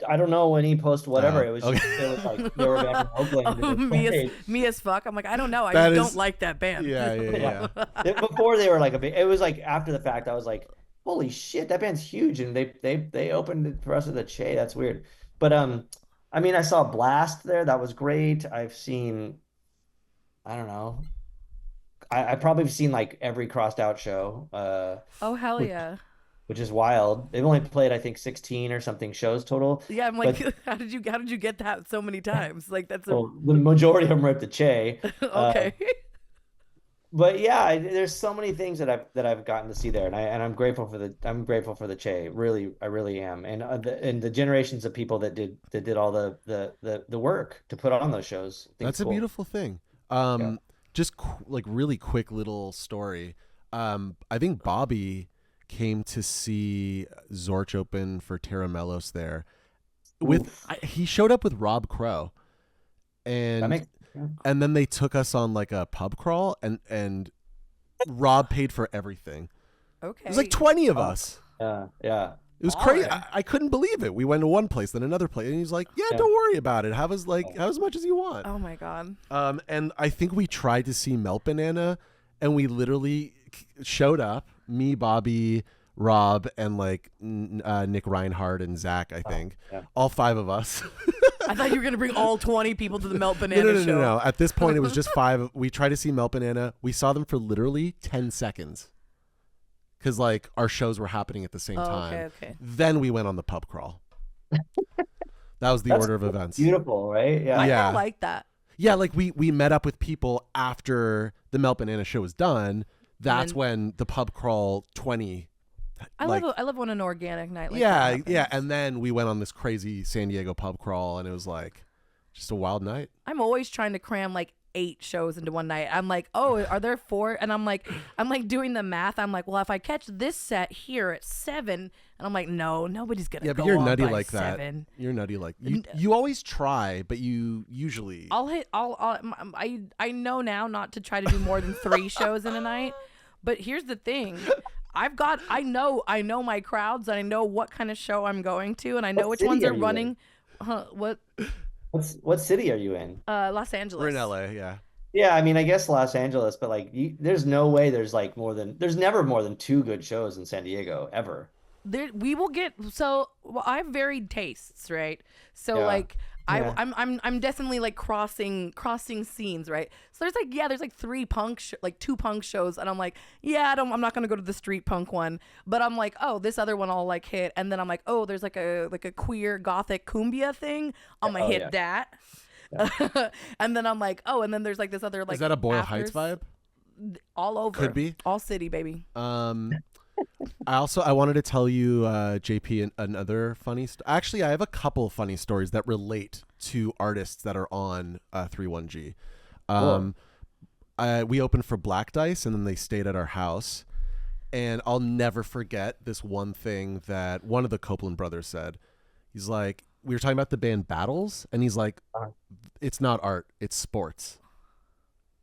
I don't know when he posted whatever. It was just, it was like they were back in Oakland. Me as fuck. I'm like, I don't know. I don't like that band. Yeah. Before they were like it was like after the fact. I was like, holy shit, that band's huge, and they opened it for us at the Che. That's weird. But I mean, I saw Blast there. That was great. I've seen, I don't know. I probably have seen like every Crossed Out show. Oh hell yeah. Which is wild. They've only played, I think, 16 or something shows total. Yeah, I'm like, how did you get that so many times? Like that's the majority of them are at the Che. Okay. But yeah, there's so many things that I've gotten to see there, and I'm grateful for the Che. Really, I really am. And the generations of people that did all the work to put on those shows. That's a beautiful thing. Just like really quick little story. I think Bobby came to see Zorch open for Terra Melos there. He showed up with Rob Crow, and then they took us on like a pub crawl, and Rob paid for everything. Okay. It was like 20 of us. Yeah. It was crazy. I couldn't believe it. We went to one place, then another place, and he's like, "Yeah, don't worry about it. Have as much as you want." Oh my god. And I think we tried to see Melt Banana, and we literally showed up. Me, Bobby, Rob, and like Nick Reinhardt and Zach. I think all 5 of us. I thought you were gonna bring all 20 people to the Melt Banana show. No. At this point, it was just 5. We tried to see Melt Banana. We saw them for literally 10 seconds. Because like our shows were happening at the same time. Okay. Then we went on the pub crawl. That was the order of events. Beautiful, right? Yeah. I like that. Yeah, like we met up with people after the Melt Banana show was done. That's when the pub crawl 20. I love when an organic night like that happens. Yeah, and then we went on this crazy San Diego pub crawl, and it was like just a wild night. I'm always trying to cram like 8 shows into one night. I'm like, oh, are there 4? And I'm like doing the math. I'm like, well, if I catch this set here at 7, and I'm like, no, nobody's gonna. Yeah, go but you're on nutty by like 7. that. You're nutty like you always try, but you usually. I know now not to try to do more than 3 shows in a night. But here's the thing. I know my crowds, and I know what kind of show I'm going to, and I know which ones are running. What city are you in? Los Angeles. We're in LA, yeah. Yeah, I mean, I guess Los Angeles, but like, there's no way there's never more than 2 good shows in San Diego ever. We will get I have varied tastes, right? So like I'm definitely like crossing scenes, right? So there's like 3 punk 2 punk shows, and I'm like, I'm not gonna go to the street punk one, but I'm like, oh, this other one I'll like hit, and then I'm like, oh, there's like a queer gothic cumbia thing, I'm gonna hit that. Yeah. And then I'm like, oh, and then there's like this other like, is that a Boyle Heights vibe? All over, could be all city, baby. I wanted to tell you, JP, another funny. Actually, I have a couple of funny stories that relate to artists that are on 3-1G. We opened for Black Dice, and then they stayed at our house. And I'll never forget this one thing that one of the Copeland brothers said. He's like, we were talking about the band Battles, and he's like, it's not art, it's sports.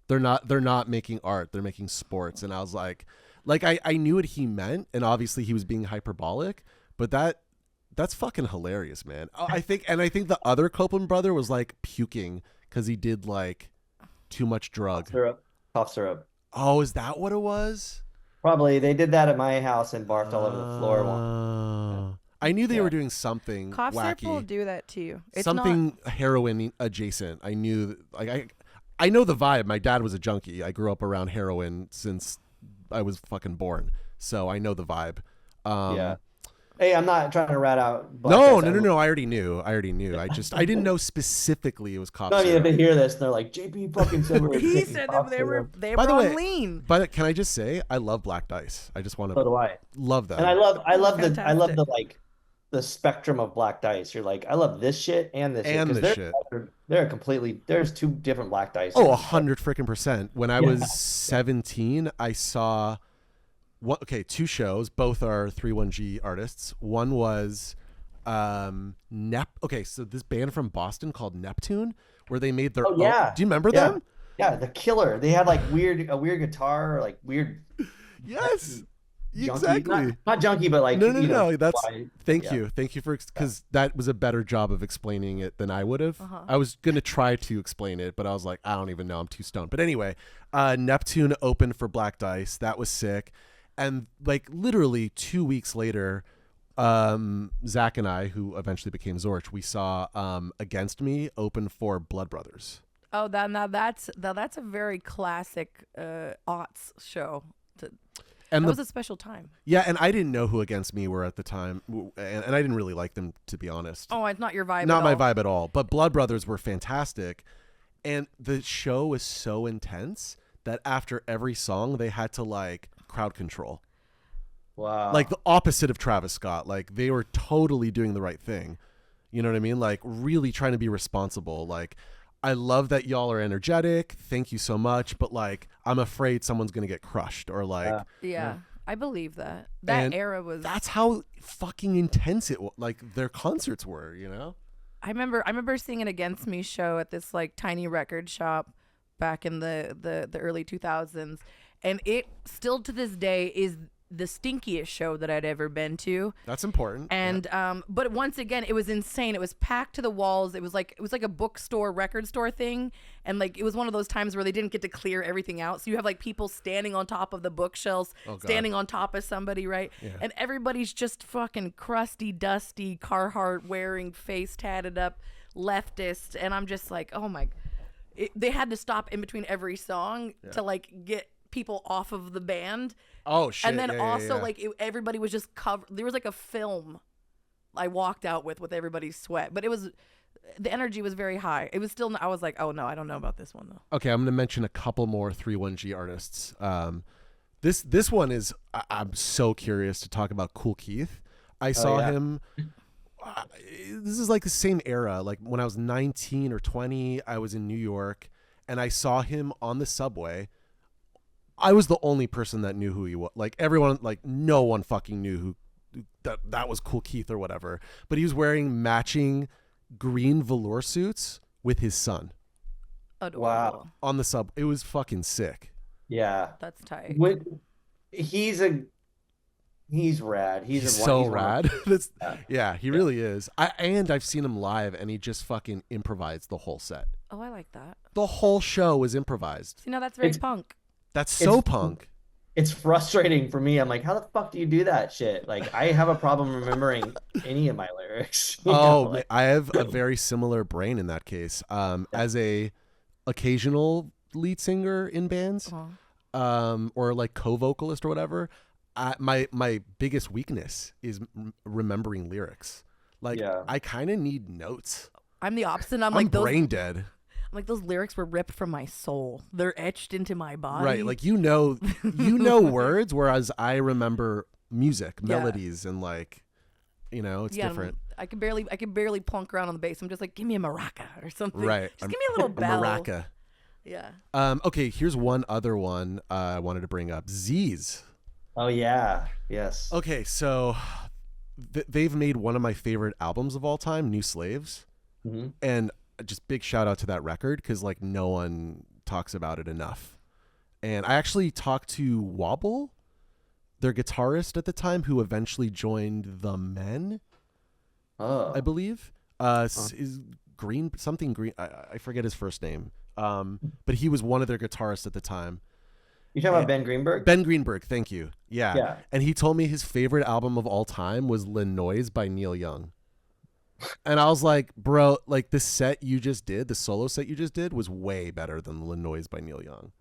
They're not making art, they're making sports. And I was like I knew what he meant, and obviously he was being hyperbolic, but that's fucking hilarious, man. I think the other Copeland brother was like puking because he did like too much drug. Cough syrup. Oh, is that what it was? Probably. They did that at my house and barfed all over the floor once. I knew they were doing something cough wacky. Syrup will do that to you. It's something heroin adjacent. I knew, I know the vibe. My dad was a junkie. I grew up around heroin since I was fucking born, so I know the vibe. Hey, I'm not trying to rat out. No. I already knew. I didn't know specifically it was cough syrup. If they hear this, and they're like, JP fucking said he said that they were By the way, on lean. But can I just say, I love Black Dice. I just want to. So do I. Love them. And I love the like the spectrum of Black Dice. You're like, I love this shit and this and shit. This shit. They're completely. There's 2 different Black Dice. Oh, 100%. When I was 17, I saw. 2 shows. Both are 3-1G artists. One was so this band from Boston called Neptune, where they made their own. Do you remember them? Yeah, the Killer. They had like a weird guitar, or like weird. Yes. Junkie. Exactly. Not junkie, but like no. That's thank you for because that was a better job of explaining it than I would have. I was gonna try to explain it, but I was like, I don't even know. I'm too stoned. But anyway, Neptune opened for Black Dice. That was sick. And like literally 2 weeks later, Zach and I, who eventually became Zorch, we saw Against Me open for Blood Brothers. Oh, that's a very classic aughts show. And that was a special time. Yeah, and I didn't know who Against Me were at the time, and I didn't really like them, to be honest. Oh, it's not your vibe. Not my vibe at all. But Blood Brothers were fantastic, and the show was so intense that after every song they had to like crowd control. Wow. Like the opposite of Travis Scott. Like they were totally doing the right thing. You know what I mean? Like really trying to be responsible. Like, I love that y'all are energetic. Thank you so much. But like, I'm afraid someone's going to get crushed or like. Yeah. I believe that. That era was. That's how fucking intense like their concerts were, you know? I remember seeing an Against Me show at this like tiny record shop back in the early 2000s. and it still to this day is the stinkiest show that I'd ever been to. That's important. And but once again, it was insane. It was packed to the walls. It was like a bookstore, record store thing, and like it was one of those times where they didn't get to clear everything out. So you have like people standing on top of the bookshelves, standing on top of somebody, right? Yeah. And everybody's just fucking crusty, dusty, Carhartt wearing, face tatted up, leftist, and I'm just like, oh my. They had to stop in between every song to like get people off of the band. Oh shit! And then like everybody was just covered. There was like a film I walked out with everybody's sweat, but the energy was very high. It was still. I was like, oh no, I don't know about this one though. Okay, I'm gonna mention a couple more 3-1G artists. This one is I'm so curious to talk about Kool Keith. I saw him. This is like the same era. Like when I was 19 or 20, I was in New York, and I saw him on the subway. I was the only person that knew who he was. Like everyone, like no one fucking knew who that was Kool Keith or whatever. But he was wearing matching green velour suits with his son. Adorable. Wow. On the sub. It was fucking sick. Yeah. That's tight. He's rad. He's so rad. Yeah, he really is. I've seen him live, and he just fucking improvised the whole set. Oh, I like that. The whole show was improvised. See, now that's very punk. That's so punk. It's frustrating for me. I'm like, how the fuck do you do that shit? Like, I have a problem remembering any of my lyrics. I have a very similar brain in that case. As a occasional lead singer in bands, or like co-vocalist or whatever, my biggest weakness is remembering lyrics. Like, I kind of need notes. I'm the opposite. I'm like brain dead. I'm like, those lyrics were ripped from my soul. They're etched into my body. Right. Like, you know words, whereas I remember music, melodies, and like, it's different. I can barely plunk around on the bass. I'm just like, give me a maraca or something. Right. Just give me a little bell. A maraca. Yeah. Okay. Here's one other one I wanted to bring up. Z's. Oh yeah. Yes. Okay. So they've made one of my favorite albums of all time, New Slaves. Mm-hmm. And just big shout out to that record, because like no one talks about it enough. And I actually talked to Wobble, their guitarist at the time, who eventually joined the Men. I believe is Green something Green. I forget his first name. But he was one of their guitarists at the time. You talking about Ben Greenberg? Ben Greenberg, thank you. Yeah. And he told me his favorite album of all time was Le Noise by Neil Young. And I was like, bro, like the set you just did, the solo set you just did was way better than Le Noise by Neil Young.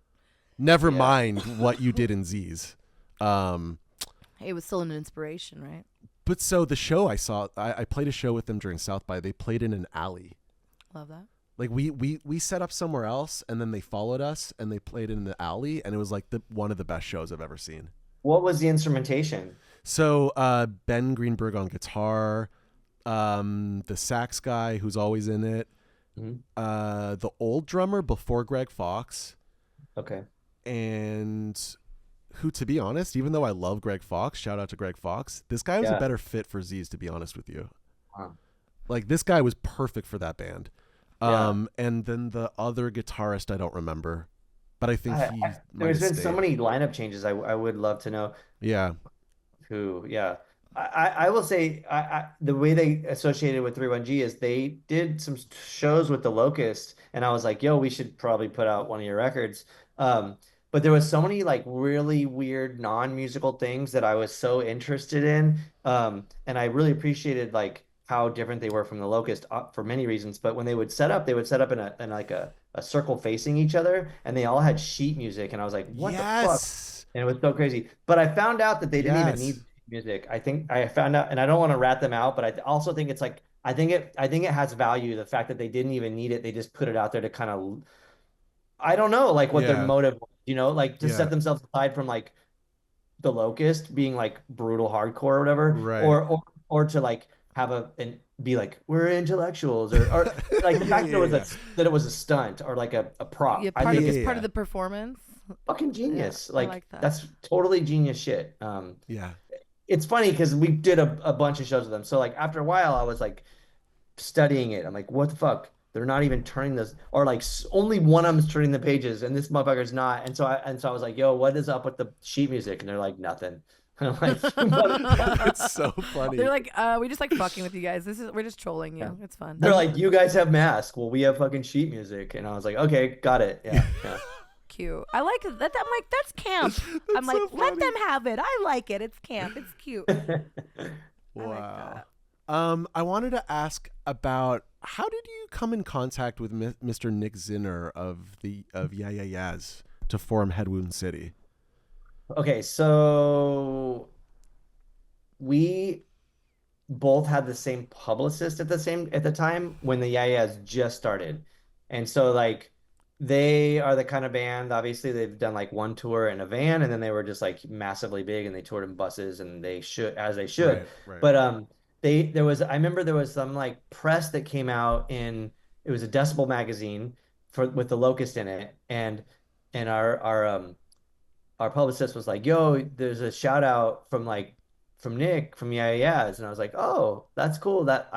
Never mind what you did in Z's. It was still an inspiration, right? But so the show I saw, I played a show with them during South by. They played in an alley. Love that. Like we set up somewhere else, and then they followed us, and they played in the alley, and it was like one of the best shows I've ever seen. What was the instrumentation? So Ben Greenberg on guitar. The sax guy who's always in it, the old drummer before Greg Fox, and who, to be honest, even though I love Greg Fox, shout out to Greg Fox, this guy was a better fit for Z's, to be honest with you. Like, this guy was perfect for that band. And then the other guitarist I don't remember, but I think there's been so many lineup changes. I would love to know who. I will say the way they associated with 3-1G is they did some shows with the Locust, and I was like, yo, we should probably put out one of your records. But there was so many like really weird non-musical things that I was so interested in. And I really appreciated like how different they were from the Locust for many reasons. But when they would set up in like a circle facing each other, and they all had sheet music, and I was like, what the fuck? And it was so crazy. But I found out that they didn't even need music. I think I found out, and I don't want to rat them out, but I also think it's like, I think it has value, the fact that they didn't even need it. They just put it out there to kind of, I don't know, like what their motive was, like to set themselves aside from like the Locust being like brutal hardcore or whatever, right. or to like have and be like, we're intellectuals, or like the fact that it was a stunt or like a prop. Yeah, part of the performance. Fucking genius. I like that. That's totally genius shit. It's funny because we did a bunch of shows with them. So like after a while, I was like studying it. I'm like, what the fuck? they're not even turning this, or like only one of them's turning the pages and this motherfucker's not. And so I was like, yo, what is up with the sheet music? And they're like, nothing. And I'm like, it's so funny. They're like, we just like fucking with you guys. We're just trolling you. It's fun. They're like, you guys have masks. Well, we have fucking sheet music. And I was like, okay, got it. Yeah. Cute. I like that. I'm like, that's camp. I'm like, so let them have it. I like it. It's camp. It's cute. Wow. I wanted to ask about, how did you come in contact with Mr. Nick Zinner of Yeah Yeah Yeahs to form Headwound City? Okay, so we both had the same publicist at the time when the Yeah Yeahs just started. And so like they are the kind of band, obviously they've done like one tour in a van, and then they were just like massively big and they toured in buses, and they should, as they should. Right. But I remember there was some like press that came out it was a Decibel magazine with the Locust in it, and our publicist was like, yo, there's a shout out from Nick from Yeah Yeah Yeahs. And I was like, oh, that's cool. That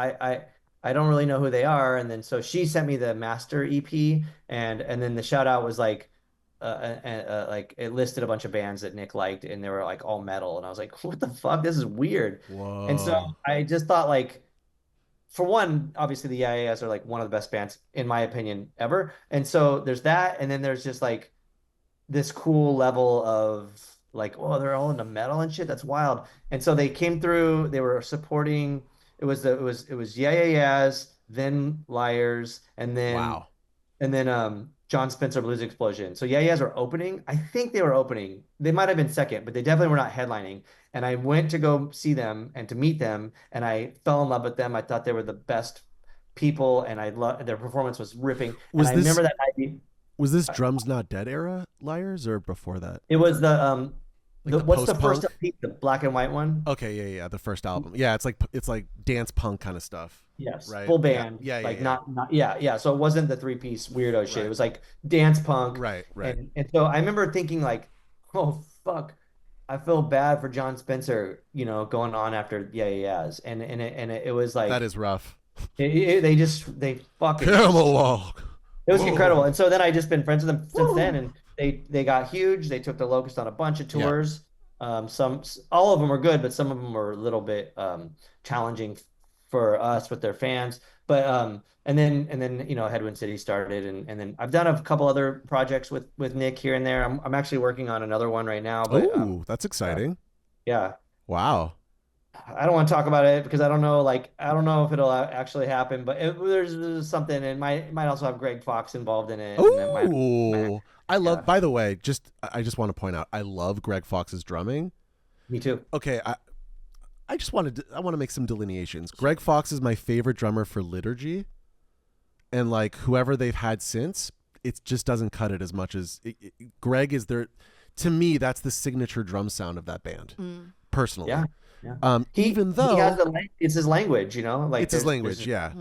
I don't really know who they are. And then so she sent me the master EP, and then the shout out was like like it listed a bunch of bands that Nick liked, and they were like all metal. And I was like, what the fuck? This is weird. Whoa. And so I just thought, like, for one, obviously the Yeah Yeah Yeahs are like one of the best bands in my opinion ever. And so there's that, and then there's just like this cool level of like, oh, they're all into metal and shit. That's wild. And so they came through. They were supporting. It was Yeah Yeah Yeahs, then Liars, and then John Spencer Blues Explosion. So Yeah Yeahs were opening. I think they were opening. They might have been second, but they definitely were not headlining. And I went to go see them and to meet them, and I fell in love with them. I thought they were the best people, and I loved their performance was ripping. I remember that night. Was this Drums Not Dead era Liars, or before that? It was the what's the post-punk? first LP, the black and white one? Okay, yeah, the first album. Yeah, it's like dance punk kind of stuff. Yes, right. Full band. Yeah. Like not. Yeah. So it wasn't the 3-piece weirdo shit. Right. It was like dance punk. Right. And so I remember thinking like, oh fuck, I feel bad for John Spencer, going on after Yeah Yeah Yeahs, and it was like, that is rough. They fucking Camel Walk. It was incredible. And so then I just been friends with them since then, and they got huge. They took the Locust on a bunch of tours. Yeah. All of them were good, but some of them were a little bit challenging for us with their fans. But and then Headwind City started, and then I've done a couple other projects with Nick here and there. I'm actually working on another one right now. But that's exciting. Yeah. Wow. I don't want to talk about it because I don't know if it'll actually happen, but there's something. It might also have Greg Fox involved in it. Oh, I love. By the way, I just want to point out, I love Greg Fox's drumming. Me too. Okay, I want to make some delineations. Greg Fox is my favorite drummer for Liturgy, and like whoever they've had since, it just doesn't cut it as much as Greg is there. To me, that's the signature drum sound of that band. Personally. Yeah. Yeah. Even though it's his language, like it's his language, yeah.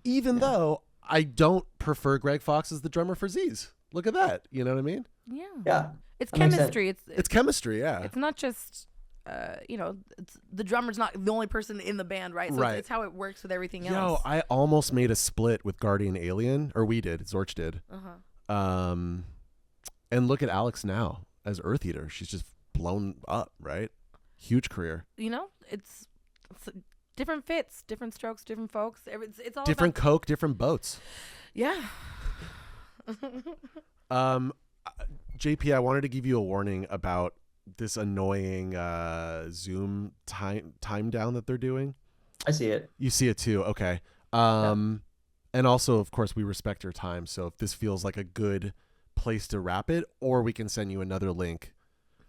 Even though I don't prefer Greg Fox as the drummer for Z's. Look at that. You know what I mean? Yeah. Yeah. It's chemistry. It's chemistry, yeah. It's not just the drummer's not the only person in the band, right? So it's how it works with everything else. I almost made a split with Guardian Alien, or we did. Zorch did. And look at Alex now as Earth Eater. She's just blown up, right? Huge career. It's different fits, different strokes, different folks. It's all different Coke, different boats. Yeah. JP, I wanted to give you a warning about this annoying Zoom time down that they're doing. I see it. You see it too. Okay. And also, of course, we respect your time. So if this feels like a good place to wrap it, or we can send you another link.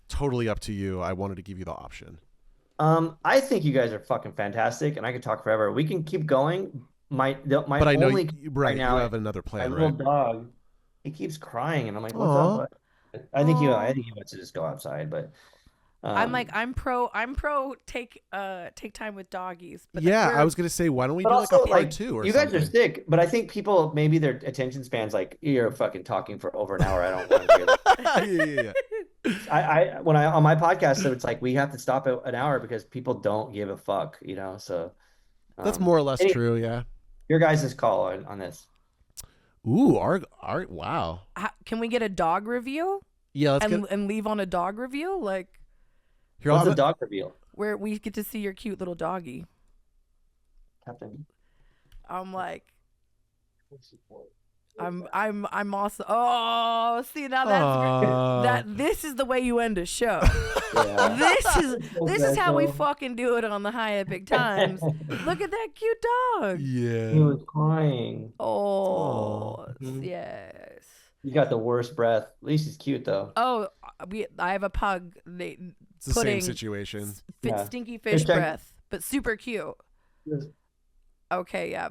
Totally up to you. I wanted to give you the option. I think you guys are fucking fantastic, and I could talk forever. We can keep going. But I know right now you have another plan, right? My little dog, he keeps crying, and I'm like, what's up? Bud? I think he wants to just go outside, but I'm pro take time with doggies. But I was gonna say, why don't we do like a part 2 or something? You guys are sick, but I think people, maybe their attention spans like, you're fucking talking for over an hour. I don't want to hear that. I when I on my podcast, so it's like we have to stop at an hour because people don't give a fuck, So that's more or less true, yeah. your guys' call on this. Ooh, our wow. Can we get a dog review? Yeah, let's and leave on a dog review, like Here, what's a dog reveal? where we get to see your cute little doggy. Captain. I'm like, I'm also. Oh, see now that's great. This is the way you end a show. Yeah. This is how we fucking do it on the High Epic Times. Look at that cute dog. Yeah. He was crying. Oh, yes. You got the worst breath. At least he's cute though. Oh, I have a pug. It's the same situation. Stinky fish breath, but super cute. Okay, yeah.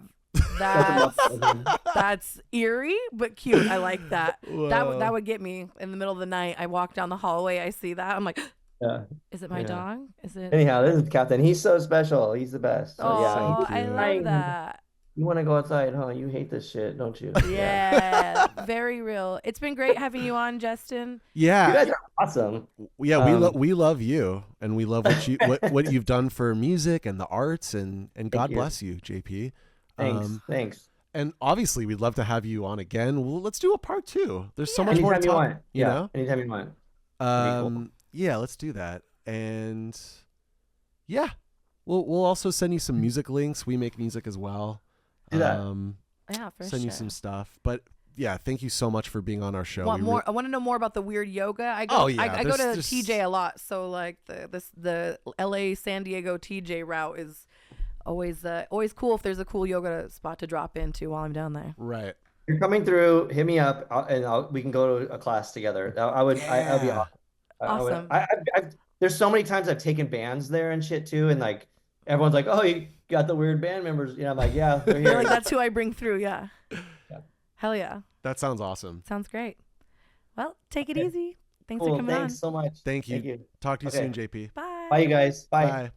That's eerie but cute. I like that. That would get me in the middle of the night. I walk down the hallway, I see that, I'm like, is it my dog? Is it? Anyhow, this is Captain. He's so special. He's the best. So, oh, I love that. You want to go outside, huh? You hate this shit, don't you? Yeah, very real. It's been great having you on, Justin. Yeah, you guys are awesome. Yeah, we love you, and we love what you've done for music and the arts, and God bless you, JP. Thanks. And obviously, we'd love to have you on again. Well, let's do a part 2. There's so much more to talk. You know, anytime you want. Cool. Yeah, let's do that. And yeah, we'll also send you some music links. We make music as well. Do that. Yeah, for send you some stuff. But yeah, thank you so much for being on our show. I want to know more about the weird yoga. I go to TJ a lot, so like the LA San Diego TJ route is always cool if there's a cool yoga spot to drop into while I'm down there. Right. You're coming through. Hit me up, and we can go to a class together. I'd be awesome. There's so many times I've taken bands there and shit too, and like everyone's like, "Oh, you got the weird band members." I'm like, "Yeah, they're here." Like, that's who I bring through. Yeah. Hell yeah. That sounds awesome. Sounds great. Well, take it easy. Thanks for coming on. Thanks so much. Thank you. Talk to you soon, JP. Bye. Bye, you guys. Bye. Bye.